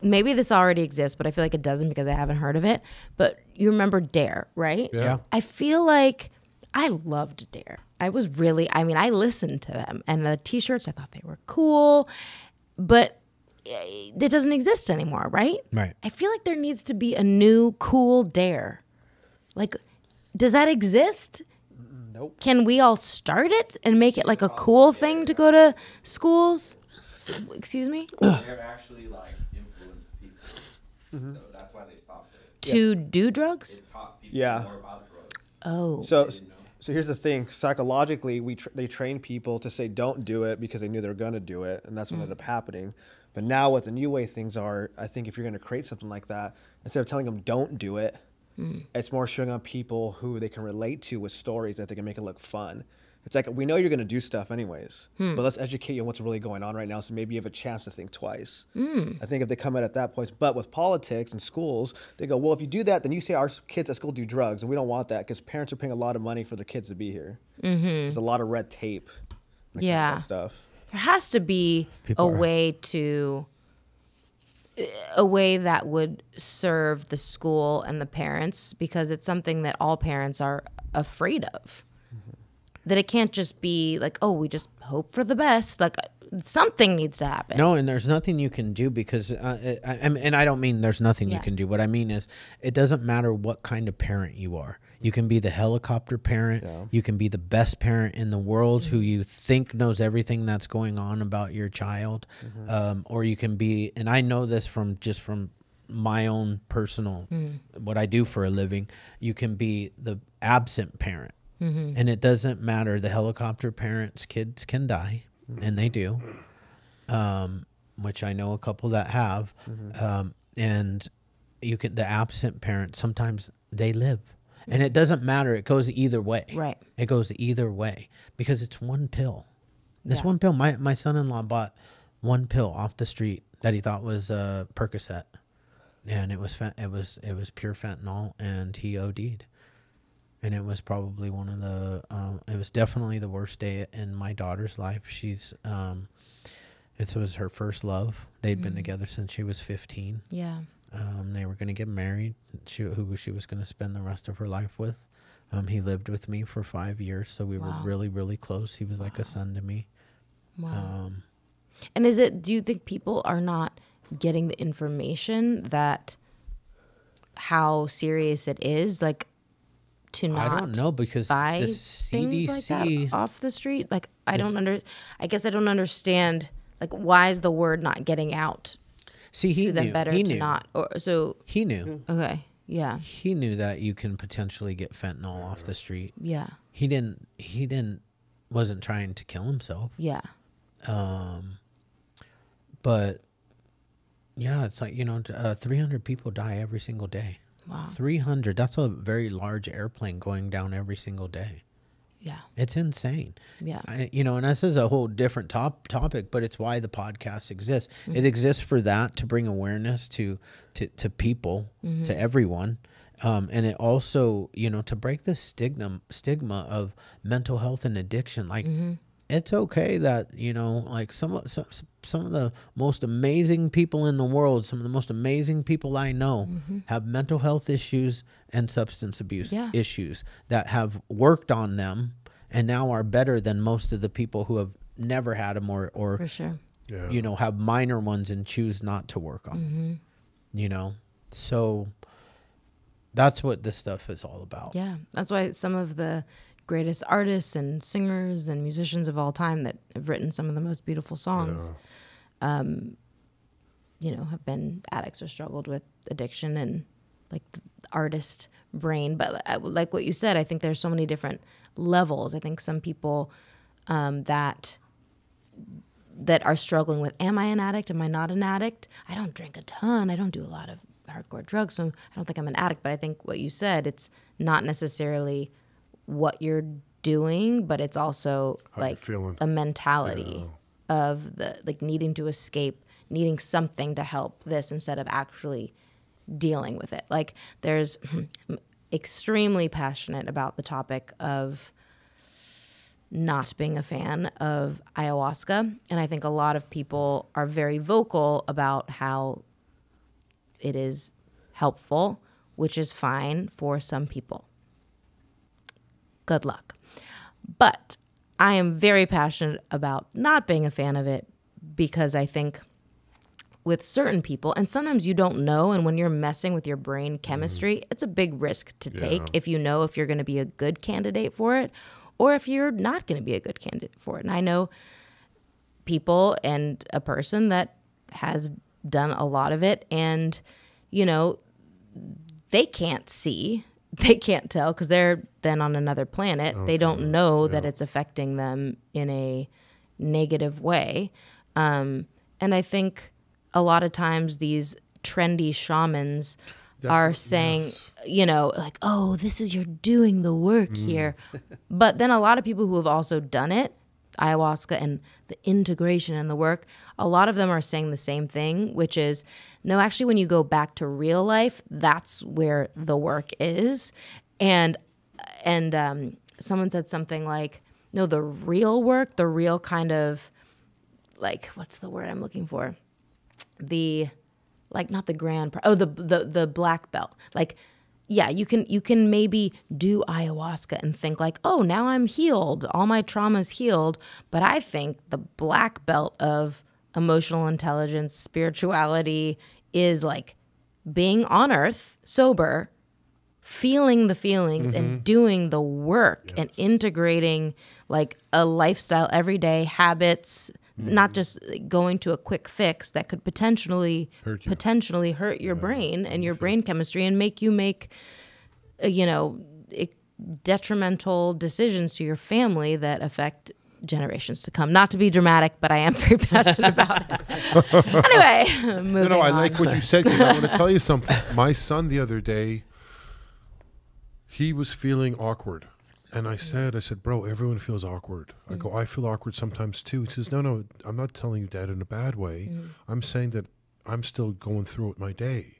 maybe this already exists, but I feel like it doesn't because I haven't heard of it. But you remember Dare, right?
Yeah.
I feel like I loved Dare. I listened to them, and the t-shirts, I thought they were cool, but it doesn't exist anymore, right?
Right.
I feel like there needs to be a new cool Dare. Like, does that exist?
Nope.
Can we all start it and make it like a cool thing to go to schools? Excuse me?
They're actually like influenced people, so that's why they stopped it.
To do drugs?
It taught people
Yeah.
more about drugs.
Oh.
So here's the thing. Psychologically, they train people to say don't do it because they knew they were going to do it, and that's what ended up happening. But now what the new way things are, I think if you're going to create something like that, instead of telling them don't do it, it's more showing up people who they can relate to with stories that they can make it look fun. It's like, we know you're going to do stuff anyways, but let's educate you on what's really going on right now, so maybe you have a chance to think twice. I think if they come at that point, but with politics and schools, they go, well, if you do that, then you say our kids at school do drugs, and we don't want that because parents are paying a lot of money for their kids to be here. There's a lot of red tape. when it comes to
Yeah.
that stuff.
There has to be a way that would serve the school and the parents, because it's something that all parents are afraid of. That it can't just be like, oh, we just hope for the best. Like, something needs to happen.
No, and there's nothing you can do because, and I don't mean there's nothing you can do. What I mean is, it doesn't matter what kind of parent you are. You can be the helicopter parent. Yeah. You can be the best parent in the world who you think knows everything that's going on about your child. Or you can be, and I know this from my own personal, what I do for a living, you can be the absent parent. And it doesn't matter. The helicopter parents' kids can die, and they do, which I know a couple that have. And the absent parents, sometimes they live. And it doesn't matter. It goes either way.
Right.
It goes either way because it's one pill. This one pill. My son-in-law bought one pill off the street that he thought was Percocet, and it was pure fentanyl, and he OD'd. And it was probably one of the, it was definitely the worst day in my daughter's life. It was her first love. They'd been together since she was 15.
Yeah.
They were going to get married, who she was going to spend the rest of her life with. He lived with me for 5 years, so we were really, really close. He was like a son to me.
Wow. And do you think people are not getting the information that how serious it is? Like, to not
I don't know, because
buy
the
things like
CDC
that off the street. Like, I guess I don't understand. Like, why is the word not getting out?
See, he
to them
knew.
better
He
to
knew.
not. So
He knew.
okay, yeah,
He knew that you can potentially get fentanyl off the street.
yeah,
Wasn't trying to kill himself.
yeah.
But yeah, it's like, 300 people die every single day.
Wow.
300. That's a very large airplane going down every single day.
Yeah.
It's insane.
Yeah.
And this is a whole different topic, but it's why the podcast exists. It exists for that, to bring awareness to people, to everyone. And it also, to break the stigma of mental health and addiction. Like, it's okay that, like some of the most amazing people in the world, some of the most amazing people I know have mental health issues and substance abuse issues that have worked on them and now are better than most of the people who have never had them or
For sure.
have minor ones and choose not to work on them. So that's what this stuff is all about.
Yeah. That's why some of the greatest artists and singers and musicians of all time that have written some of the most beautiful songs, have been addicts or struggled with addiction and like the artist brain. But like what you said, I think there's so many different levels. I think some people that are struggling with, am I an addict? Am I not an addict? I don't drink a ton. I don't do a lot of hardcore drugs, so I don't think I'm an addict. But I think what you said, it's not necessarily what you're doing, but it's also like a mentality of the like needing to escape, needing something to help this instead of actually dealing with it. Like, there's extremely passionate about the topic of not being a fan of ayahuasca. And I think a lot of people are very vocal about how it is helpful, which is fine for some people. Good luck. But I am very passionate about not being a fan of it, because I think with certain people, and sometimes you don't know, and when you're messing with your brain chemistry, it's a big risk to take if you know if you're going to be a good candidate for it or if you're not going to be a good candidate for it. And I know people and a person that has done a lot of it, and, you know, they can't see, they can't tell because they're then on another planet. They don't know that it's affecting them in a negative way. And I think a lot of times these trendy shamans are saying, you know, like, oh, this is, you're doing the work here. But then a lot of people who have also done it, ayahuasca and the integration and the work, a lot of them are saying the same thing, which is, no, actually, when you go back to real life, that's where the work is. And someone said something like, no, the real work, the real kind of, like, what's the word I'm looking for? The, like, not the the black belt. Like, yeah, you can maybe do ayahuasca and think like, oh, now I'm healed. All my trauma's healed. But I think the black belt of emotional intelligence, spirituality is like being on earth, sober, feeling the feelings and doing the work and integrating like a lifestyle, everyday habits, not just going to a quick fix that could potentially hurt your brain and your brain chemistry and make you make, detrimental decisions to your family that affect generations to come. Not to be dramatic, but I am very passionate about it. Anyway, moving
I
on.
like what you said, because I want to tell you something. My son the other day, he was feeling awkward. And I said, bro, everyone feels awkward. I go, I feel awkward sometimes too. He says, no, I'm not telling you, Dad, in a bad way. I'm saying that I'm still going through it my day.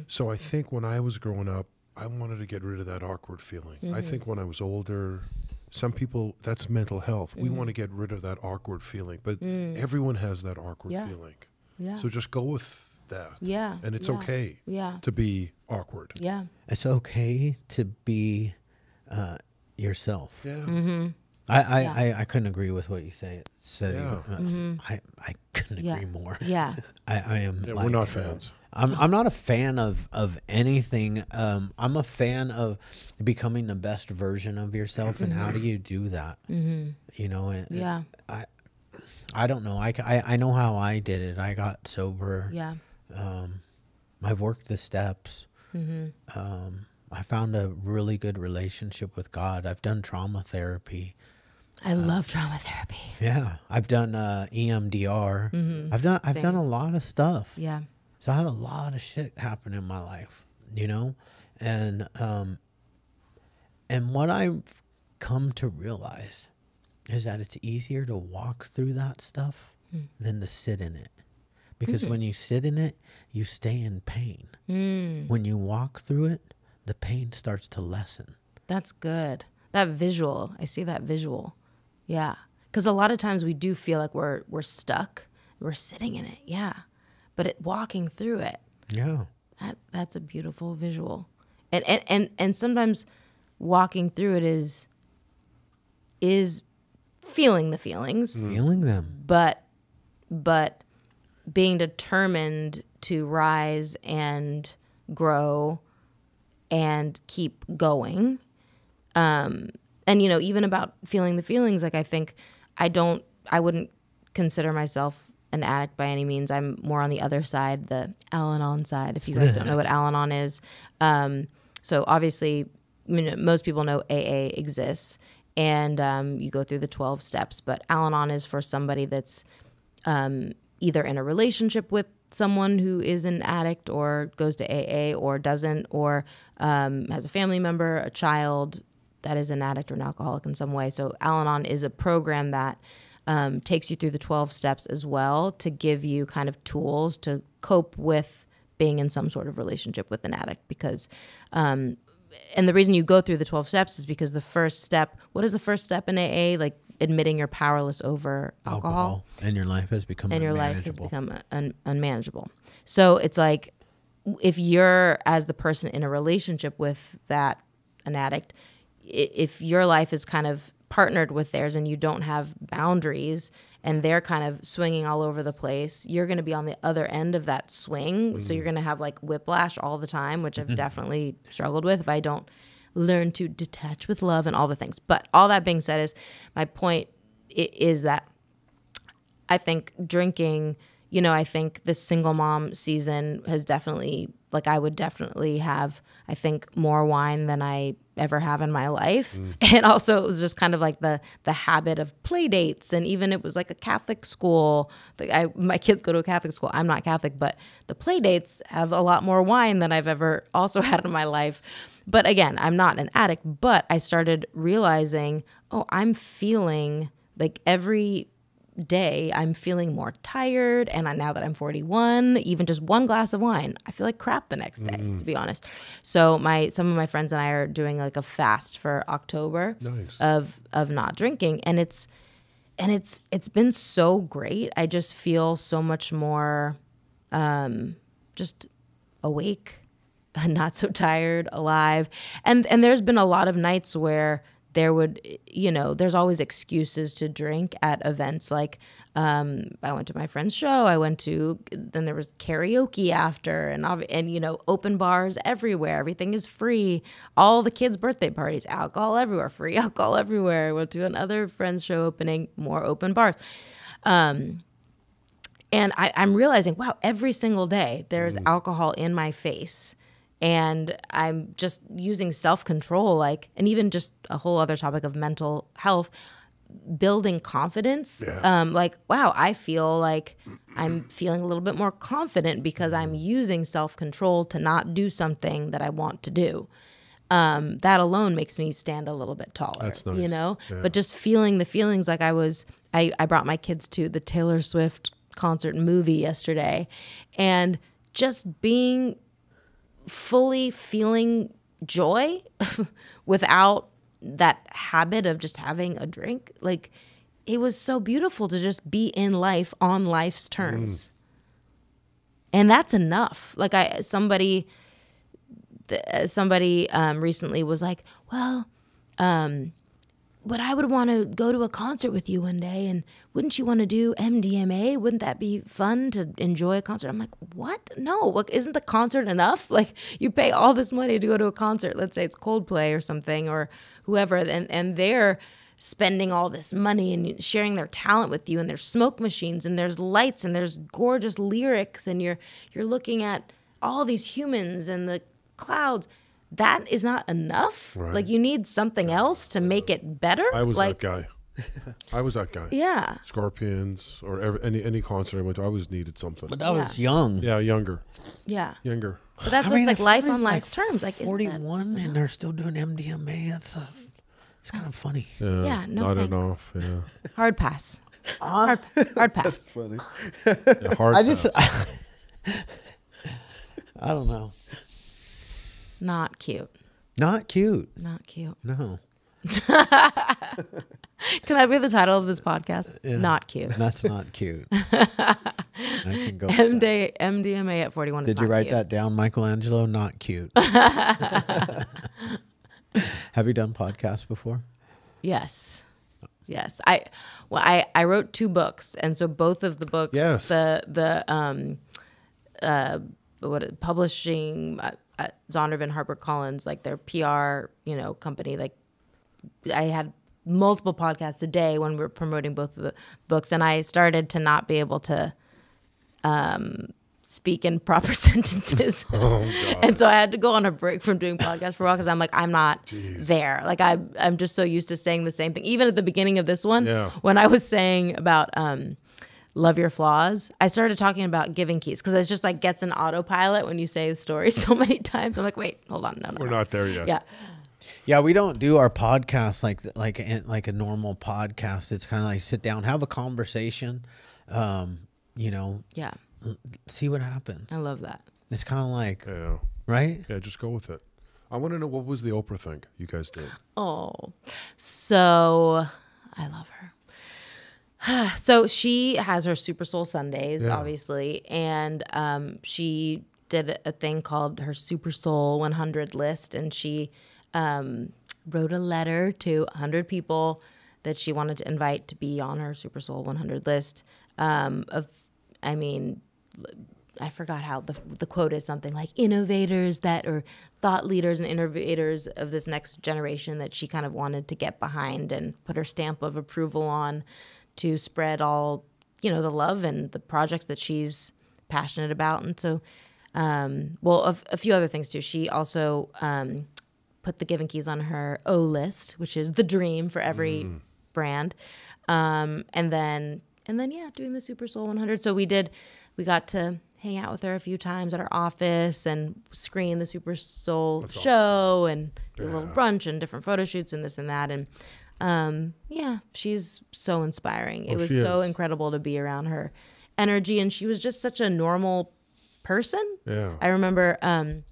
So I think when I was growing up, I wanted to get rid of that awkward feeling. I think when I was older, some people, that's mental health. We want to get rid of that awkward feeling. But everyone has that awkward feeling. Yeah. So just go with that.
Yeah.
And it's okay to be awkward.
Yeah.
It's okay to be yourself.
Yeah.
I couldn't agree with what you said.
Yeah.
I couldn't agree more.
Yeah.
I am.
Yeah,
like,
we're not fans.
I'm not a fan of anything. I'm a fan of becoming the best version of yourself, and how do you do that? You know. And I don't know. I know how I did it. I got sober.
Yeah.
I've worked the steps. I found a really good relationship with God. I've done trauma therapy.
I love trauma therapy.
Yeah, I've done EMDR. I've done a lot of stuff.
Yeah.
So I had a lot of shit happen in my life, you know, and what I've come to realize is that it's easier to walk through that stuff than to sit in it, because when you sit in it, you stay in pain. When you walk through it, the pain starts to lessen.
That's good. That visual, I see that visual. Yeah. Because a lot of times we do feel like we're stuck. We're sitting in it. Yeah. But walking through it.
Yeah.
That's a beautiful visual. And sometimes walking through it is feeling the feelings.
Feeling them.
But being determined to rise and grow and keep going. And, even about feeling the feelings, like I think I wouldn't consider myself an addict by any means. I'm more on the other side, the Al-Anon side, if you guys don't know what Al-Anon is. So obviously, most people know AA exists, and you go through the 12 steps, but Al-Anon is for somebody that's either in a relationship with someone who is an addict or goes to AA or doesn't, or has a family member, a child that is an addict or an alcoholic in some way. So Al-Anon is a program that takes you through the 12 steps as well to give you kind of tools to cope with being in some sort of relationship with an addict. Because, and the reason you go through the 12 steps is because the first step, what is the first step in AA? Like admitting you're powerless over alcohol.
And your life has become
And your life has
unmanageable.
become unmanageable. So it's like, if you're, as the person in a relationship with an addict, if your life is kind of partnered with theirs and you don't have boundaries and they're kind of swinging all over the place, you're going to be on the other end of that swing. So you're going to have like whiplash all the time, which I've definitely struggled with if I don't learn to detach with love and all the things. But all that being said, is my point is that I think drinking, I think this single mom season has definitely, like, I would definitely have, I think, more wine than I ever have in my life. And also it was just kind of like the habit of play dates. And even it was like a Catholic school. My kids go to a Catholic school. I'm not Catholic, but the play dates have a lot more wine than I've ever also had in my life. But again, I'm not an addict, but I started realizing, I'm feeling like every day I'm feeling more tired. And now that I'm 41, even just one glass of wine, I feel like crap the next day, to be honest. So some of my friends and I are doing like a fast for October.
Nice.
of not drinking. And it's been so great. I just feel so much more just awake, not so tired, alive. And there's been a lot of nights where there's always excuses to drink at events. Like, I went to my friend's show. Then there was karaoke after, and open bars everywhere. Everything is free. All the kids' birthday parties, alcohol everywhere, free alcohol everywhere. I went to another friend's show opening, more open bars. And I'm realizing, wow, every single day there's alcohol in my face. And I'm just using self-control, and even just a whole other topic of mental health, building confidence.
Yeah.
Wow, I feel like I'm feeling a little bit more confident because I'm using self-control to not do something that I want to do. That alone makes me stand a little bit taller.
That's nice.
Yeah.
But
just feeling the feelings, like I brought my kids to the Taylor Swift concert movie yesterday, and just being fully feeling joy without that habit of just having a drink. Like, it was so beautiful to just be in life on life's terms. And that's enough. Like, somebody recently was like, well, but I would want to go to a concert with you one day, and wouldn't you want to do MDMA? Wouldn't that be fun to enjoy a concert? I'm like, what? No, look, isn't the concert enough? Like, you pay all this money to go to a concert. Let's say it's Coldplay or something, or whoever, and they're spending all this money and sharing their talent with you, and there's smoke machines, and there's lights, and there's gorgeous lyrics, and you're looking at all these humans and the clouds. That is not enough.
Right.
Like, you need something else to make it better.
I was
like,
that guy.
Yeah.
Scorpions or any concert I went to, I always needed something.
But I was young.
Yeah, younger.
But that's what's like life on life's terms. Like,
41 and they're still doing MDMA. It's kind of funny.
Yeah, no
not
thanks.
enough. Yeah,
Hard pass. Hard pass.
Funny.
yeah hard. pass.
I don't know.
Not cute.
Not cute.
Not cute.
No.
Can that be the title of this podcast?
Yeah.
Not cute.
That's not cute. I can go.
MDMA at 41 is
Did
not
you write
cute.
that down, Michelangelo? Not cute. Have you done podcasts before?
Yes. I wrote 2 books, and so both of the books,
Yes.
publishing Zondervan HarperCollins, like their PR, company, like I had multiple podcasts a day when we were promoting both of the books, and I started to not be able to speak in proper sentences.
Oh, God.
And so I had to go on a break from doing podcasts for a while because I'm like, I'm not there. Like, I'm just so used to saying the same thing. Even at the beginning of this one, when I was saying about love your flaws, I started talking about giving keys because it's just like gets an autopilot when you say the story so many times. I'm like, wait, hold on. No.
We're not there yet.
Yeah.
Yeah, we don't do our podcast like a normal podcast. It's kind of like sit down, have a conversation,
Yeah.
see what happens.
I love that.
It's kind of like,
Yeah.
right?
Yeah, just go with it. I want to know, what was the Oprah thing you guys did?
Oh, so I love her. So she has her Super Soul Sundays,
Yeah.
obviously, and she did a thing called her Super Soul 100 list, and she wrote a letter to 100 people that she wanted to invite to be on her Super Soul 100 list. I forgot how the quote is, something like innovators or thought leaders and innovators of this next generation that she kind of wanted to get behind and put her stamp of approval on to spread all, the love and the projects that she's passionate about. And so, a few other things too. She also put the Giving Keys on her O list, which is the dream for every brand. And then doing the Super Soul 100. So we got to hang out with her a few times at our office and screen the Super Soul show and do a little brunch and different photo shoots and this and that. And she's so inspiring. It was so incredible to be around her energy, and she was just such a normal person.
Yeah.
I remember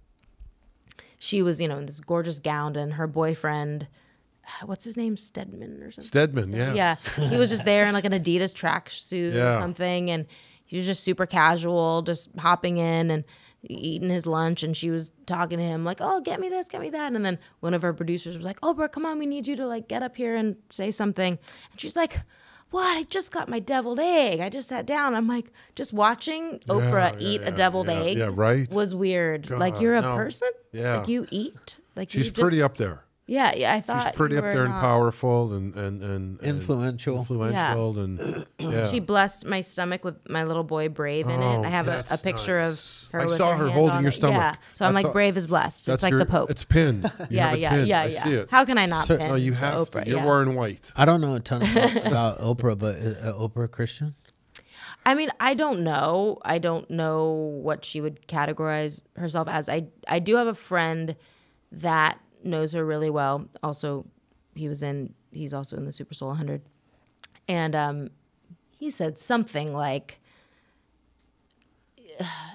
she was, in this gorgeous gown, and her boyfriend, what's his name? Stedman or something?
Stedman, yeah.
Yeah. He was just there in like an Adidas tracksuit or something. And he was just super casual, just hopping in and eating his lunch. And she was talking to him like, oh, get me this, get me that. And then one of her producers was like, Oprah, come on, we need you to like get up here and say something. And she's like, what? I just got my deviled egg. I just sat down. I'm like, just watching Oprah eat a deviled egg was weird.
God,
like, you're a person?
Yeah.
Like, you eat? Like,
She's pretty up there.
Yeah, I thought
she's pretty up there and powerful and
influential.
And yeah.
She blessed my stomach with my little boy Brave in it. I have a picture of her.
I
with
saw her holding your stomach.
Yeah, so I'm like, Brave is blessed. It's like the Pope.
It's pinned.
Yeah.
I see it.
How can I not pin?
No, you have
Oprah?
to. You're wearing white.
I don't know a ton about Oprah, but is Oprah Christian?
I mean, I don't know. I don't know what she would categorize herself as. I do have a friend that knows her really well. Also, he's also in the Super Soul 100. And he said something like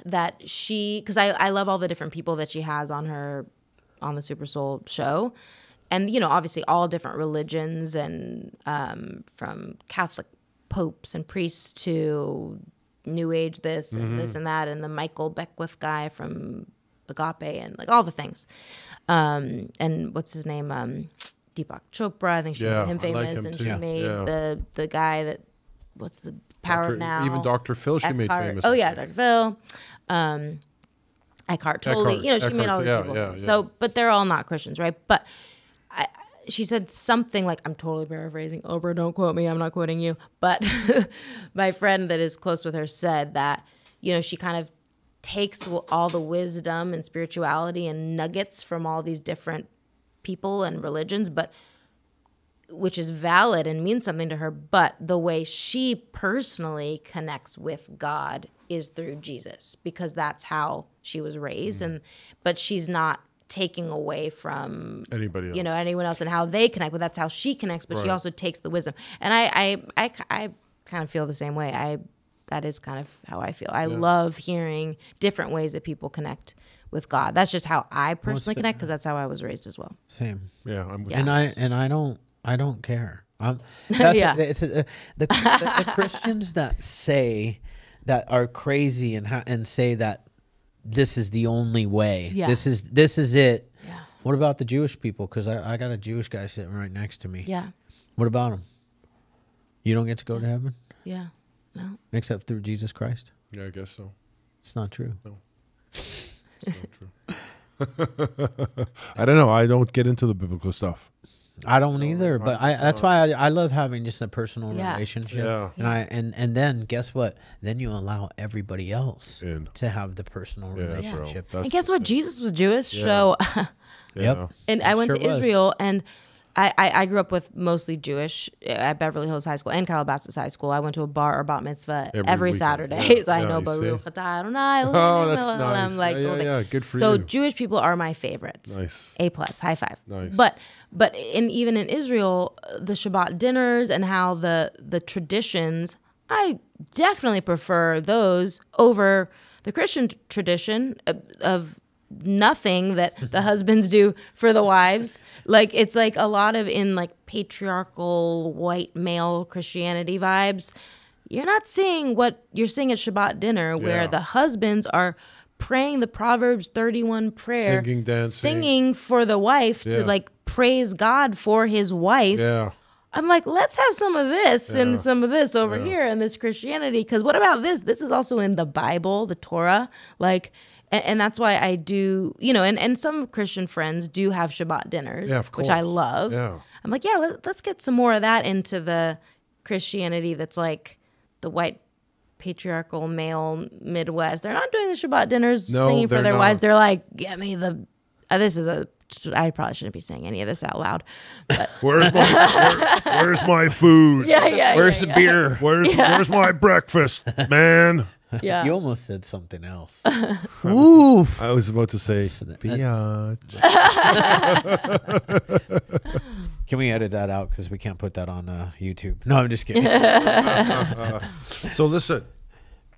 that because I love all the different people that she has on the Super Soul show. And, obviously all different religions and from Catholic popes and priests to New Age this and this and that, and the Michael Beckwith guy from Agape and like all the things. And what's his name? Deepak Chopra. I think she made him famous, and she made the guy that what's the Power Now?
Even Dr. Phil she made famous.
Oh yeah, Dr. Phil. Eckhart Tolle. She made all these people.
Yeah.
So, but they're all not Christians, right? But she said something like, I'm totally paraphrasing. Oprah, don't quote me. I'm not quoting you. But my friend that is close with her said that, she kind of takes all the wisdom and spirituality and nuggets from all these different people and religions, but which is valid and means something to her. But the way she personally connects with God is through Jesus, because that's how she was raised. But she's not taking away from
anybody else.
Anyone else and how they connect, but that's how she connects. But she also takes the wisdom. And I kind of feel the same way. That is kind of how I feel. I love hearing different ways that people connect with God. That's just how I personally connect, because that's how I was raised as well.
Same.
Yeah, I'm with
and I don't care. The Christians that are crazy and say that this is the only way. Yeah. This is it. Yeah. What about the Jewish people? Because I got a Jewish guy sitting right next to me. Yeah. What about him? You don't get to go to heaven?
Yeah. No.
Except through Jesus Christ?
Yeah, I guess so.
It's not true.
No. It's not true. I don't know. I don't get into the biblical stuff.
I don't either, but that's why I love having just a personal relationship. Yeah. And then guess what? Then you allow everybody else to have the personal relationship.
And guess what? Jesus was Jewish, so
yep.
And I went to Israel, and I grew up with mostly Jewish at Beverly Hills High School and Calabasas High School. I went to a bar or bat mitzvah every Saturday. So I know Baruch Atah Adonai.
Oh, that's nice. Like, yeah, good for you.
So Jewish people are my favorites.
Nice.
A+, high five.
Nice.
But even in Israel, the Shabbat dinners and how the traditions, I definitely prefer those over the Christian tradition of nothing that the husbands do for the wives. Like, it's like a lot of in like patriarchal white male Christianity vibes. You're not seeing what you're seeing at Shabbat dinner, where the husbands are praying the Proverbs 31 prayer,
Singing, dancing.
singing for the wife to like praise God for his wife.
Yeah.
I'm like, let's have some of this and some of this over here in this Christianity. Because what about this? This is also in the Bible, the Torah. Like, and that's why I do, you know, and some Christian friends do have Shabbat dinners, which I love.
Yeah.
I'm like, yeah, let's get some more of that into the Christianity that's like the white patriarchal male Midwest. They're not doing the Shabbat dinners singing for their wives. They're like, get me the, I probably shouldn't be saying any of this out loud. But
Where's my food?
Where's the beer?
Where's my breakfast, man?
Yeah.
You almost said something else.
Ooh. I was about to say, biatch.
Can we edit that out? Because we can't put that on YouTube. No, I'm just kidding.
So listen,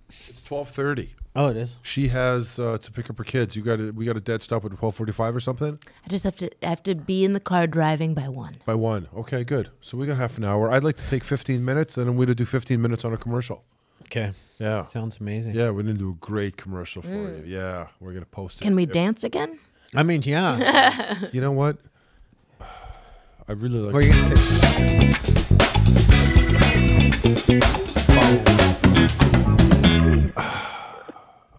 it's 12:30.
Oh, it is.
She has to pick up her kids. We got a dead stop at 12:45 or something.
I just have to be in the car driving by 1.
By 1. Okay, good. So we got half an hour. I'd like to take 15 minutes, and then we're going to do 15 minutes on a commercial.
Okay.
Yeah.
Sounds amazing.
Yeah, we're going to do a great commercial for you. Yeah, we're going to post it.
Can we dance again?
I mean, yeah.
You know what? I really like.
What are you going to say?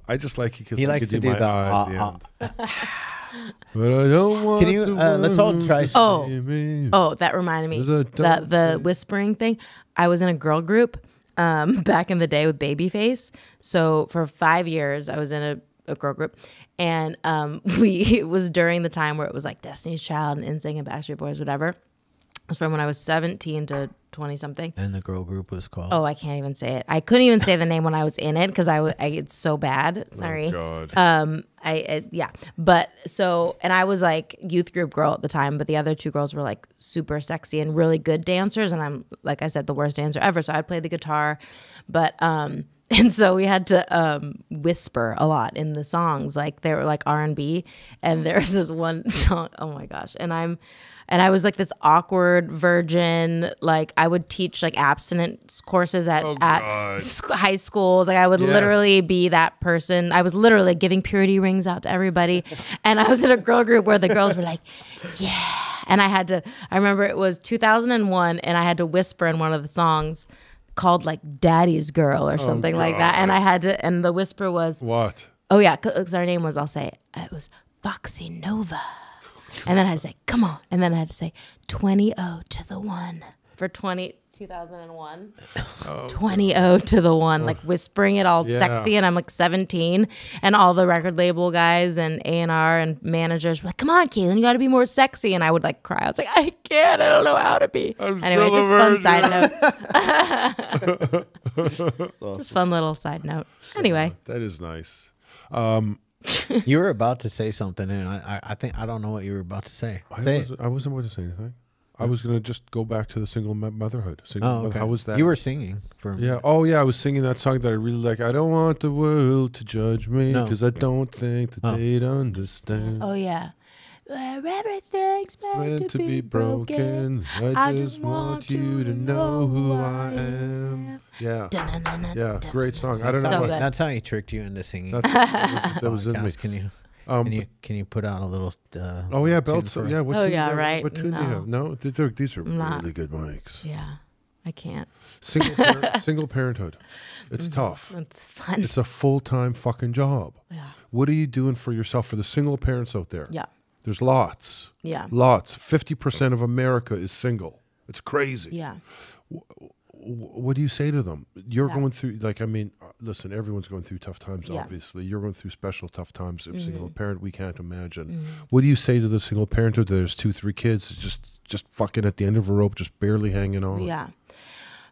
I just like it because
He likes to do the
But I don't want.
Can you? Let's all try.
Oh, that reminded me. The whispering thing. I was in a girl group back in the day with Babyface. So for 5 years, I was in a girl group, and it was during the time where it was like Destiny's Child and NSYNC and Backstreet Boys, whatever. It was from when I was 17 to 20 something.
And the girl group was called.
Oh, I can't even say it. I couldn't even say the name when I was in it because it's so bad. Sorry.
Oh God.
Yeah. But so, and I was like youth group girl at the time, but the other two girls were like super sexy and really good dancers. And I'm, like I said, the worst dancer ever. So I'd play the guitar, but, and so we had to whisper a lot in the songs. Like they were like R&B, and there's this one song. Oh my gosh. And I was like this awkward virgin. Like I would teach like abstinence courses at high schools. Like I would literally be that person. I was literally giving purity rings out to everybody. And I was in a girl group where the girls were like, yeah. And I remember it was 2001, and I had to whisper in one of the songs called like Daddy's Girl or something like that. And I had to, and the whisper was,
what?
Oh yeah, because our name was, I'll say it was Foxy Nova. And then I had to say, come on. And then I had to say 20-0 to the 1 for 2001. 20-0 to the 1, like whispering it all sexy. And I'm like 17, and all the record label guys and A&R and managers were like, come on, Caitlin, you got to be more sexy. And I would like cry. I was like, I can't. I don't know how to be. Anyway, just fun side note. Just fun little side note. Anyway.
That is nice.
You were about to say something, and I think I don't know what you were about to say.
I wasn't about to say anything. I was going to just go back to the single motherhood.
Okay.
How was that?
You were singing for me.
Yeah. Oh, yeah. I was singing that song that I really like. I don't want the world to judge me because I don't think that they'd understand.
Oh, yeah. Where everything's meant to be broken.
I just want you to know who I am. Yeah. Yeah. Great song. I don't know.
So
what,
good.
That's how he tricked you into singing.
that was in me.
Can you put out a little?
Oh yeah, belts. Yeah. What tune,
right.
What tune do you have? No, these are really good mics.
Yeah, I can't.
Single parenthood. It's tough.
It's fun.
It's a full-time fucking job.
Yeah.
What are you doing for yourself, for the single parents out there?
Yeah.
There's lots.
Yeah.
Lots. 50% of America is single. It's crazy.
Yeah.
What do you say to them? You're going through, listen, everyone's going through tough times,
Yeah.
obviously. You're going through special tough times. If single parent, we can't imagine. What do you say to the single parent who there's 2-3 kids just fucking at the end of a rope, just barely hanging on?
Yeah.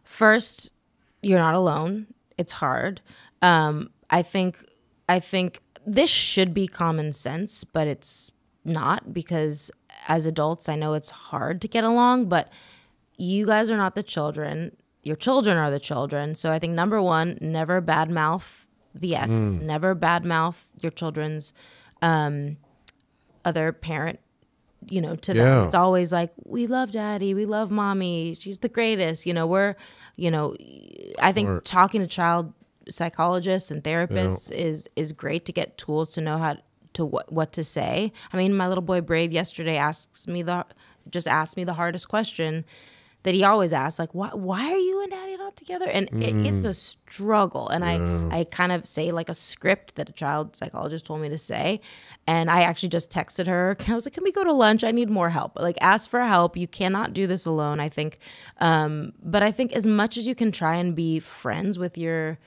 First, you're not alone. It's hard. I think this should be common sense, but it's not, because as adults, I know it's hard to get along, but you guys are not the children. Your children are the children. So I think number one, never badmouth the ex. Never badmouth your children's other parent, to them.
Yeah.
It's always like, we love daddy, we love mommy, she's the greatest. I think
Smart.
talking to child psychologists and therapists is great to get tools to know how to what to say. I mean, my little boy Brave yesterday asked me the hardest question that he always asks, like, why are you and daddy not together? And it's a struggle. And I kind of say like a script that a child psychologist told me to say. And I actually just texted her. I was like, can we go to lunch? I need more help. Like, ask for help. You cannot do this alone, I think. But I think as much as you can try and be friends with your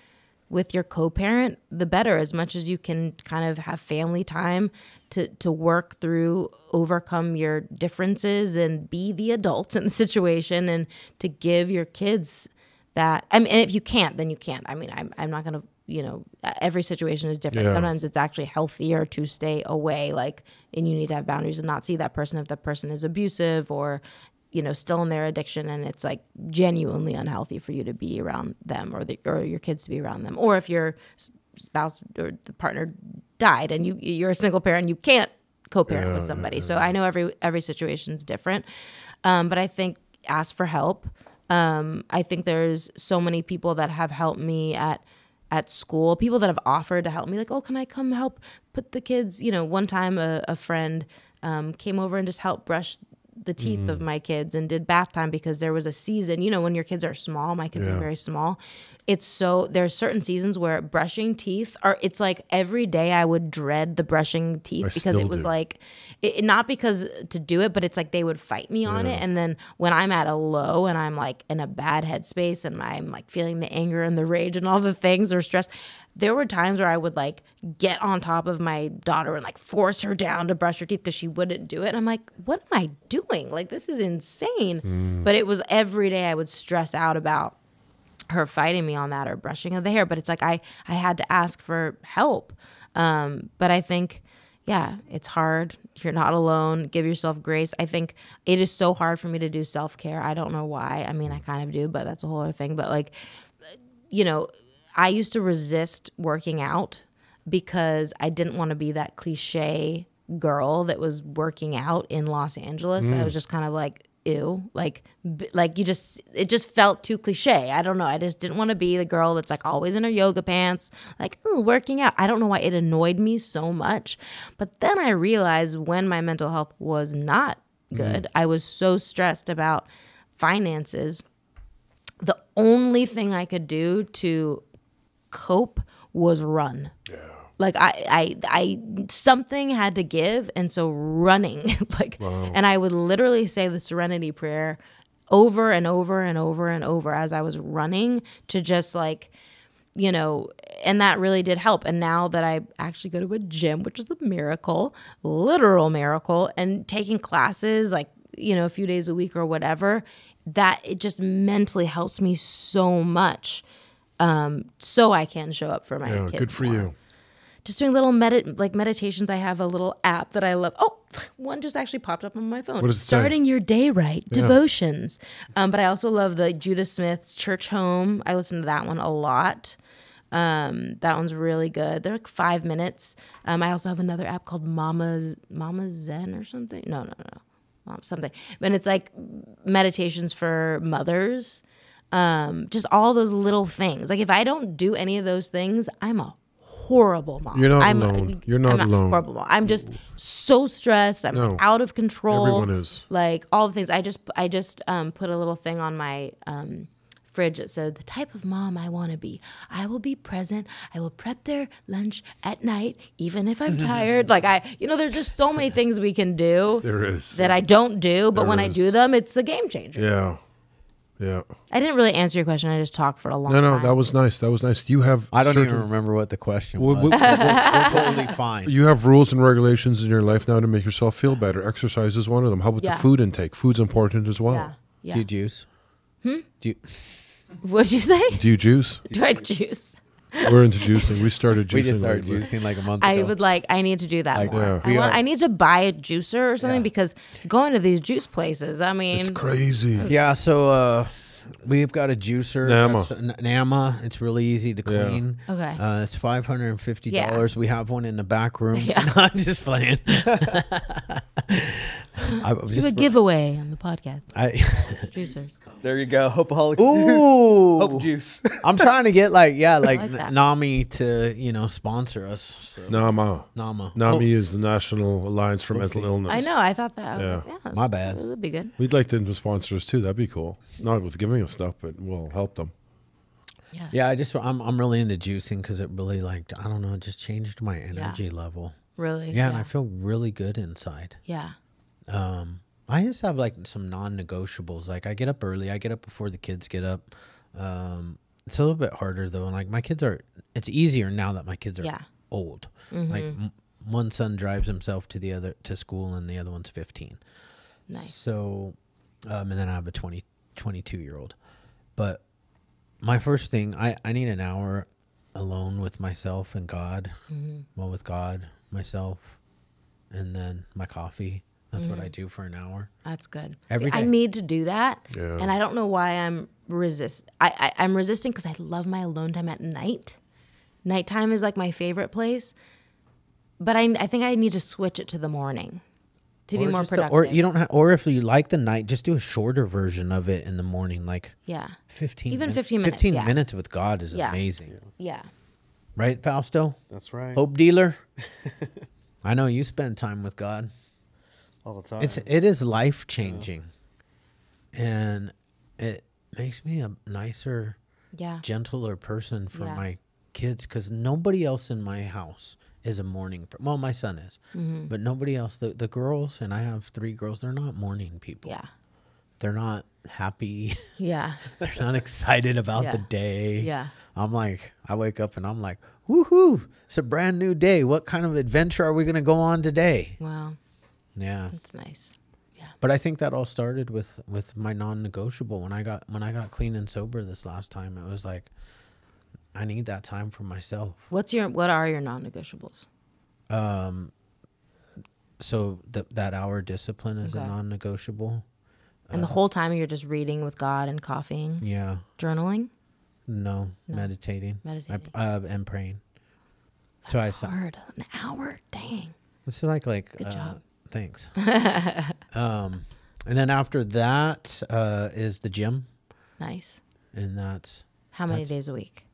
co-parent, the better. As much as you can kind of have family time to work through, overcome your differences and be the adults in the situation, and to give your kids that. I mean, and if you can't, then you can't. I mean, I'm not going to, every situation is different.
Yeah.
Sometimes it's actually healthier to stay away, and you need to have boundaries and not see that person if that person is abusive or, still in their addiction, and it's like genuinely unhealthy for you to be around them or your kids to be around them. Or if your spouse or the partner died and you're a single parent, you can't co-parent with somebody. So I know every situation is different. But I think ask for help. I think there's so many people that have helped me at school, people that have offered to help me, like, oh, can I come help put the kids, one time a friend came over and just helped brush the teeth of my kids and did bath time, because there was a season, when your kids are small, my kids are very small. There's certain seasons where brushing teeth it's like every day I would dread the brushing teeth, because it was like, not because to do it, but it's like they would fight me on it. And then when I'm at a low and I'm like in a bad headspace and I'm like feeling the anger and the rage and all the things or stress, there were times where I would like get on top of my daughter and like force her down to brush her teeth because she wouldn't do it. And I'm like, what am I doing? Like, this is insane. But it was every day I would stress out about her fighting me on that or brushing of the hair. But it's like I had to ask for help. But I think, it's hard. You're not alone. Give yourself grace. I think it is so hard for me to do self-care. I don't know why. I mean, I kind of do, but that's a whole other thing. But like, I used to resist working out because I didn't want to be that cliche girl that was working out in Los Angeles. I was just kind of like, ew, like it just felt too cliche. I don't know. I just didn't want to be the girl that's like always in her yoga pants, like, ooh, working out. I don't know why it annoyed me so much. But then I realized when my mental health was not good, I was so stressed about finances. The only thing I could do to cope was run. Like I something had to give, and so running, and I would literally say the serenity prayer over and over and over and over as I was running, to just like, and that really did help. And now that I actually go to a gym, which is a miracle, literal miracle, and taking classes like, a few days a week or whatever, that it just mentally helps me so much. So I can show up for my kids.
Good for
more.
you.
Just doing little meditations. I have a little app that I love. Oh, one just actually popped up on my phone.
What does it say?
Starting your day right, devotions. But I also love the Judah Smith's Church Home. I listen to that one a lot. That one's really good. They're like 5 minutes. I also have another app called Mama Zen or something. No. Something. And it's like meditations for mothers. Just all those little things. Like, if I don't do any of those things, I'm a horrible mom.
You're not alone. You're not alone.
Horrible mom. I'm just so stressed. I'm out of control.
Everyone is.
Like, all the things. I just put a little thing on my fridge that said, the type of mom I want to be. I will be present. I will prep their lunch at night, even if I'm tired. Like, there's just so many things we can do.
There is.
That I don't do, but when I do them, it's a game changer.
Yeah.
I didn't really answer your question. I just talked for a long time.
No, that was nice. You have.
I don't even remember what the question was. We're totally fine.
You have rules and regulations in your life now to make yourself feel better. Exercise is one of them. How about the food intake? Food's important as well.
Yeah.
Do you juice?
What'd you say?
Do you juice?
Do I juice?
We're into juicing. We started juicing.
We just started
lately.
juicing like a month ago.
I need to do that more.
Yeah.
I need to buy a juicer or something, because going to these juice places, I mean.
It's crazy.
Yeah, so We've got a juicer.
Nama.
Nama. It's really easy to clean.
Okay.
It's $550.
Yeah.
We have one in the back room.
Yeah.
No, I'm just playing.
Do a giveaway on the podcast. Juicers.
There you go. Hopeaholics.
Ooh.
Hope juice.
I'm trying to get like
like that.
NAMI to sponsor us. So.
NAMA.
NAMA.
NAMI is the National Alliance for Mental Illness.
I know. I thought that.
Yeah.
My bad.
That would be good.
We'd like them to sponsor us too. That'd be cool. Not with giving us stuff, but we'll help them.
Yeah.
Yeah, I'm really into juicing because it really it just changed my energy level.
Really.
Yeah, and I feel really good inside.
Yeah.
I just have like some non-negotiables. Like I get up early. I get up before the kids get up. It's a little bit harder though. And like my kids it's easier now that my kids are old. Like one son drives himself to school and the other one's 15.
Nice.
So, and then I have a 22-year-old. But my first thing, I need an hour alone with myself and God. Well, with God, myself, and then my coffee. That's what I do for an hour.
That's good.
Every day.
I need to do that.
Yeah.
And I don't know why I'm I'm resisting because I love my alone time at night. Nighttime is like my favorite place. But I think I need to switch it to the morning to be more productive.
Or you don't have, or if you like the night, just do a shorter version of it in the morning, like 15
Even
minutes.
15 minutes.
15 minutes with God is amazing.
Yeah.
Right, Fausto?
That's right.
Hope dealer? I know you spend time with God.
All the time.
It is life changing, and it makes me a nicer, gentler person for my kids because nobody else in my house is a morning. Well, my son is, but nobody else. The girls, and I have 3 girls. They're not morning people.
Yeah.
They're not happy.
Yeah.
They're not excited about the day.
Yeah.
I'm like, I wake up and I'm like, woohoo! It's a brand new day. What kind of adventure are we gonna go on today?
Wow.
Yeah.
That's nice. Yeah.
But I think that all started with my non-negotiable. When I got clean and sober this last time, it was like I need that time for myself.
What are your non-negotiables?
So that hour discipline is a
Okay.
non-negotiable.
And the whole time you're just reading with God and coffeeing,
Yeah.
journaling?
No. Meditating.
Meditating.
And praying.
That's hard. An hour? Dang.
It's like
Good job.
Thanks. And then after that is the gym,
Nice.
and that's
How many days a week?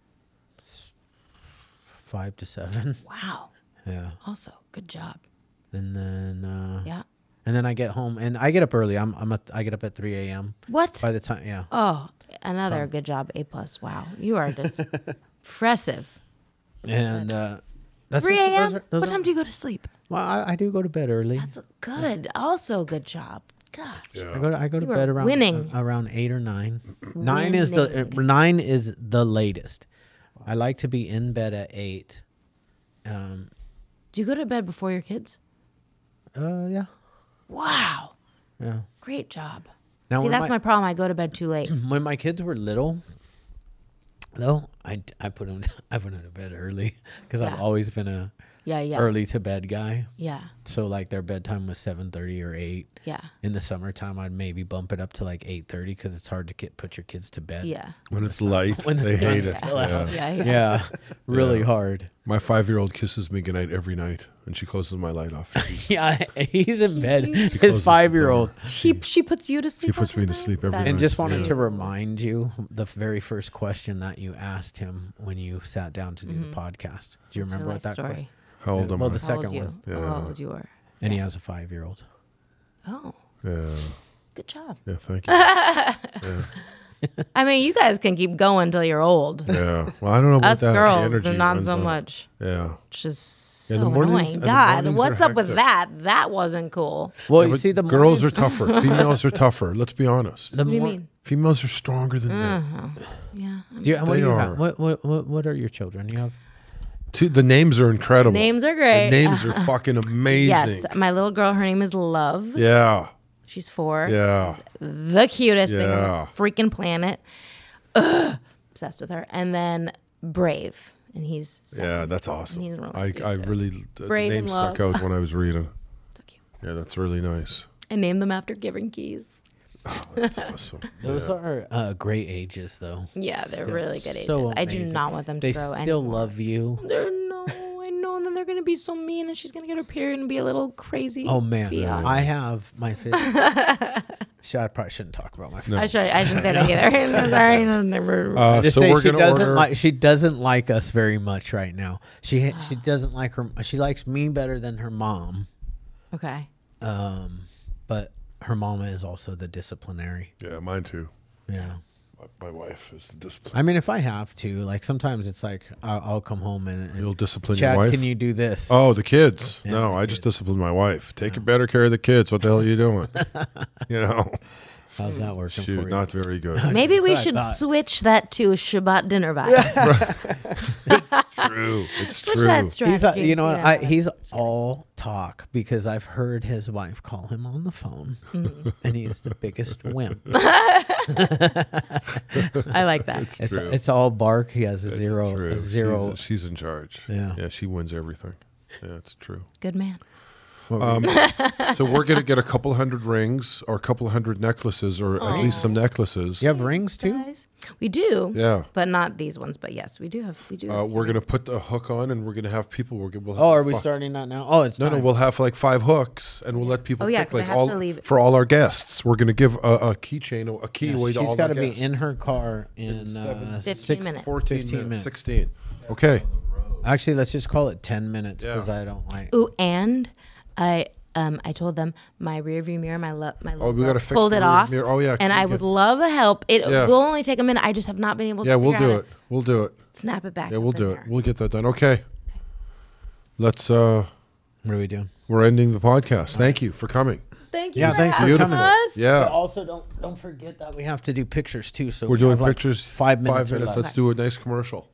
5 to 7.
Wow.
Yeah.
Also, good job.
And then
Yeah.
and then I get home and I get up early. I get up at 3 a.m.
What?
By the time, yeah.
Oh, another good job. A+. Wow. You are just impressive.
And that's
3
just-
a.m.?
those
What
are-
time do you go to sleep?
Well, I do go to bed early.
That's good. Also, good job. Gosh.
Yeah.
I go to
You are
bed around
winning.
around 8 or 9. 9 is the latest. I like to be in bed at 8.
Do you go to bed before your kids?
Yeah.
Wow.
Yeah.
Great job.
Now,
See,
when
that's my problem. I go to bed too late.
When my kids were little, though, I put them to bed early because I've
Yeah.
always been a
Yeah.
early to bed guy.
Yeah.
So like their bedtime was 7:30 or 8.
Yeah.
In the summertime, I'd maybe bump it up to like 8:30 because it's hard to put your kids to bed.
Yeah.
When it's light,
when the
they hate
sun's
it.
still out.
Yeah.
Yeah.
Yeah, really
Yeah.
hard.
My 5-year-old kisses me goodnight every night, and she closes my light off.
Yeah, he's in bed.
closes
His
the
5-year-old.
She puts you to sleep.
She puts
every
me to
night?
sleep every
That's
night.
And just wanted
Yeah.
to remind you the very first question that you asked him when you sat down to do the podcast. Do you
What's your
remember what
life
that
story?
question?
How old am
Well,
I?
the
How old
second
you?
one.
Oh, how old you were?
And he has a 5-year-old.
Oh,
Yeah.
good job.
Yeah. Thank you.
I mean, you guys can keep going until you're old.
Yeah. Well, I don't know about
Us
that. The
girls,
energy
not
runs
so
out.
much.
Yeah.
Which is so
Yeah, the mornings-
annoying.
and the
God,
mornings
what's
are
up with
hectic.
that? That wasn't cool.
Well,
Yeah,
you
but
see, the
girls are
mornings-
tougher. Females are tougher. Let's be honest.
The
What do you
more-
mean?
Females are stronger than men.
Yeah.
Do you, what do
They
you
are.
have? What are your children? You have
The names are incredible.
Names are great.
The names are fucking amazing.
Yes, my little girl, her name is Love.
Yeah.
She's 4.
Yeah.
The cutest thing on
Yeah.
the freaking planet. Ugh, obsessed with her. And then Brave, and he's 7.
Yeah, that's awesome.
He's really
I
cute, too.
really the
Brave
name
and
stuck
Love.
out when I was reading.
So cute.
Yeah, that's really nice.
I named them after giving keys.
That's awesome.
Those are great ages, though.
Yeah, they're
Still
really good ages.
so
I do
amazing.
not want them to
They
grow
still
anymore.
love you.
I know, and then they're gonna be so mean, and she's gonna get her period and be a little crazy.
Oh man,
beyond.
I have my fifth. I probably shouldn't talk about my.
I shouldn't say that either. Sorry, never.
Just
so
say
we're
she
gonna
doesn't
order.
like. She doesn't like us very much right now. She doesn't like her. She likes me better than her mom.
Okay.
But her mama is also the disciplinary.
Yeah, mine too.
Yeah.
My wife is the discipline.
I mean, if I have to, like sometimes it's like I'll come home and
You'll discipline
Chad,
your wife.
can you do this?
Oh, the kids.
Yeah,
No,
the
I just
kids.
discipline my wife. Take better care of the kids. What the hell are you doing? You know,
How's that working for
shoot,
you?
not very good.
Maybe we
That's what I
should
thought.
switch that to a Shabbat dinner vibe.
True. It's
Switch
true.
that strategy.
You know
and
what?
see
He's all talk because I've heard his wife call him on the phone, and he is the biggest wimp.
I like that.
True.
It's all bark. He has a
It's
zero.
true.
A zero.
She's in charge.
Yeah.
Yeah, she wins everything. Yeah, it's true.
Good man.
So we're gonna get a couple hundred rings or a couple hundred necklaces or at least some necklaces.
You have rings too?
Guys. We do.
Yeah.
But not these ones. But yes, we do have.
We're gonna put the hook on, and we're gonna have people. We'll have
Oh, are we
fi-
starting that now? Oh, it's
No,
time.
we'll have like 5 hooks, and we'll let people
Oh, yeah,
pick
'cause I
like
have
all
to leave-
for all our guests. We're gonna give a keychain, a key
Yeah,
away to all
she's
our
got to be
guests.
in her car in
15 minutes.
14
15
minutes,
minutes.
16. Okay.
Actually, let's just call it 10 minutes because
Yeah.
I don't like.
Ooh, and I told them my rear view mirror, my
Oh, we gotta fix
pulled
the
it
rear
off.
mirror. Oh, yeah,
and
can
I
you
would
get-
love a help. It
Yeah.
will only take a minute. I just have not been able to.
Yeah, we'll
figure
do
out
it. We'll do it.
Snap it back.
Yeah,
up
we'll
in
do it.
there.
We'll get that done. Okay. Let's.
What are we doing?
We're ending the podcast. Thank you for coming.
Thank you.
Yeah,
for
thanks for
having
coming.
us.
Yeah.
But also, don't forget that we have to do pictures too. So
We're
we
doing
have, like,
pictures.
5 minutes.
5 minutes. Let's do a nice commercial.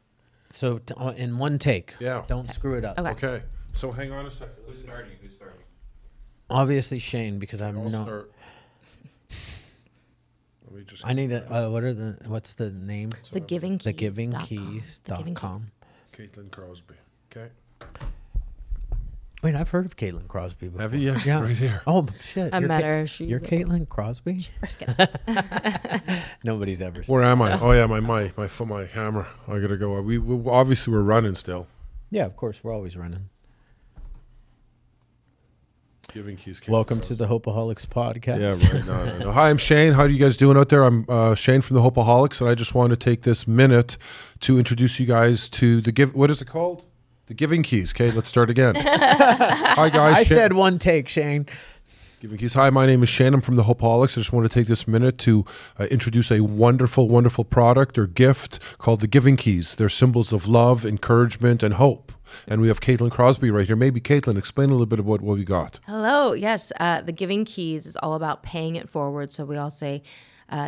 So in one take.
Yeah.
Don't screw it up.
Okay.
Okay. So hang on a second.
Who's starting? Who's starting?
Obviously Shane because I'm
I'll
not.
start. Let me just.
I need a. What's the name?
The Giving Keys.
Thegivingkeys.com.
Caitlin Crosby. Okay.
Wait, I've heard of Caitlin Crosby before.
Have you? Yeah. Right here.
Oh shit!
I
you're
met
Ca-
her.
You're Caitlin Crosby. Nobody's ever. Seen
Where am I? Oh yeah, my hammer. I gotta go. We obviously we're running still.
Yeah, of course. We're always running.
Giving keys. Caitlin
Welcome
Crosby.
to the Hopeaholics podcast.
Yeah, right. No. Hi, I'm Shane. How are you guys doing out there? I'm Shane from the Hopeaholics, and I just want to take this minute to introduce you guys to the give. What is it called? The Giving Keys. Okay, let's start again. Hi, guys.
I
Shane-
said one take, Shane.
Giving Keys. Hi, my name is Shane. I'm from the Hopeaholics. I just want to take this minute to introduce a wonderful, wonderful product or gift called the Giving Keys. They're symbols of love, encouragement, and hope. And we have Caitlin Crosby right here. Maybe Caitlin, explain a little bit about what we got.
Hello. Yes. The Giving Keys is all about paying it forward. So we all say,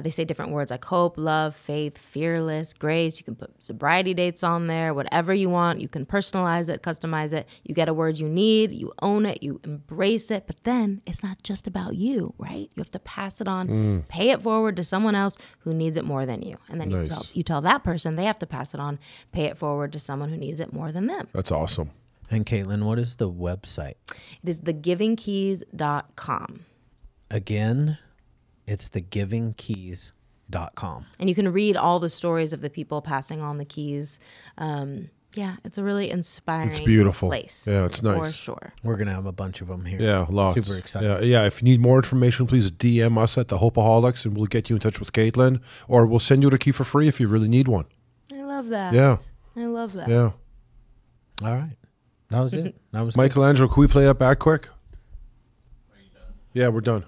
they say different words like hope, love, faith, fearless, grace. You can put sobriety dates on there, whatever you want. You can personalize it, customize it. You get a word you need, you own it, you embrace it. But then it's not just about you, right? You have to pass it on, pay it forward to someone else who needs it more than you. And then
Nice.
you tell that person they have to pass it on, pay it forward to someone who needs it more than them.
That's awesome.
And Caitlin, what is the website?
It is thegivingkeys.com.
Again, it's thegivingkeys.com.
And you can read all the stories of the people passing on the keys. Yeah, it's a really inspiring
It's beautiful.
place.
Yeah, it's nice.
For sure.
We're going to have a bunch of them here.
Yeah, lots.
Super excited.
Yeah. If you need more information, please DM us at the Hopeaholics, and we'll get you in touch with Caitlin, or we'll send you a key for free if you really need one.
I love that.
Yeah,
I love that.
yeah.
All right. That was it. That was good.
Michelangelo, can we play that back quick?
Are you done?
Yeah, we're done.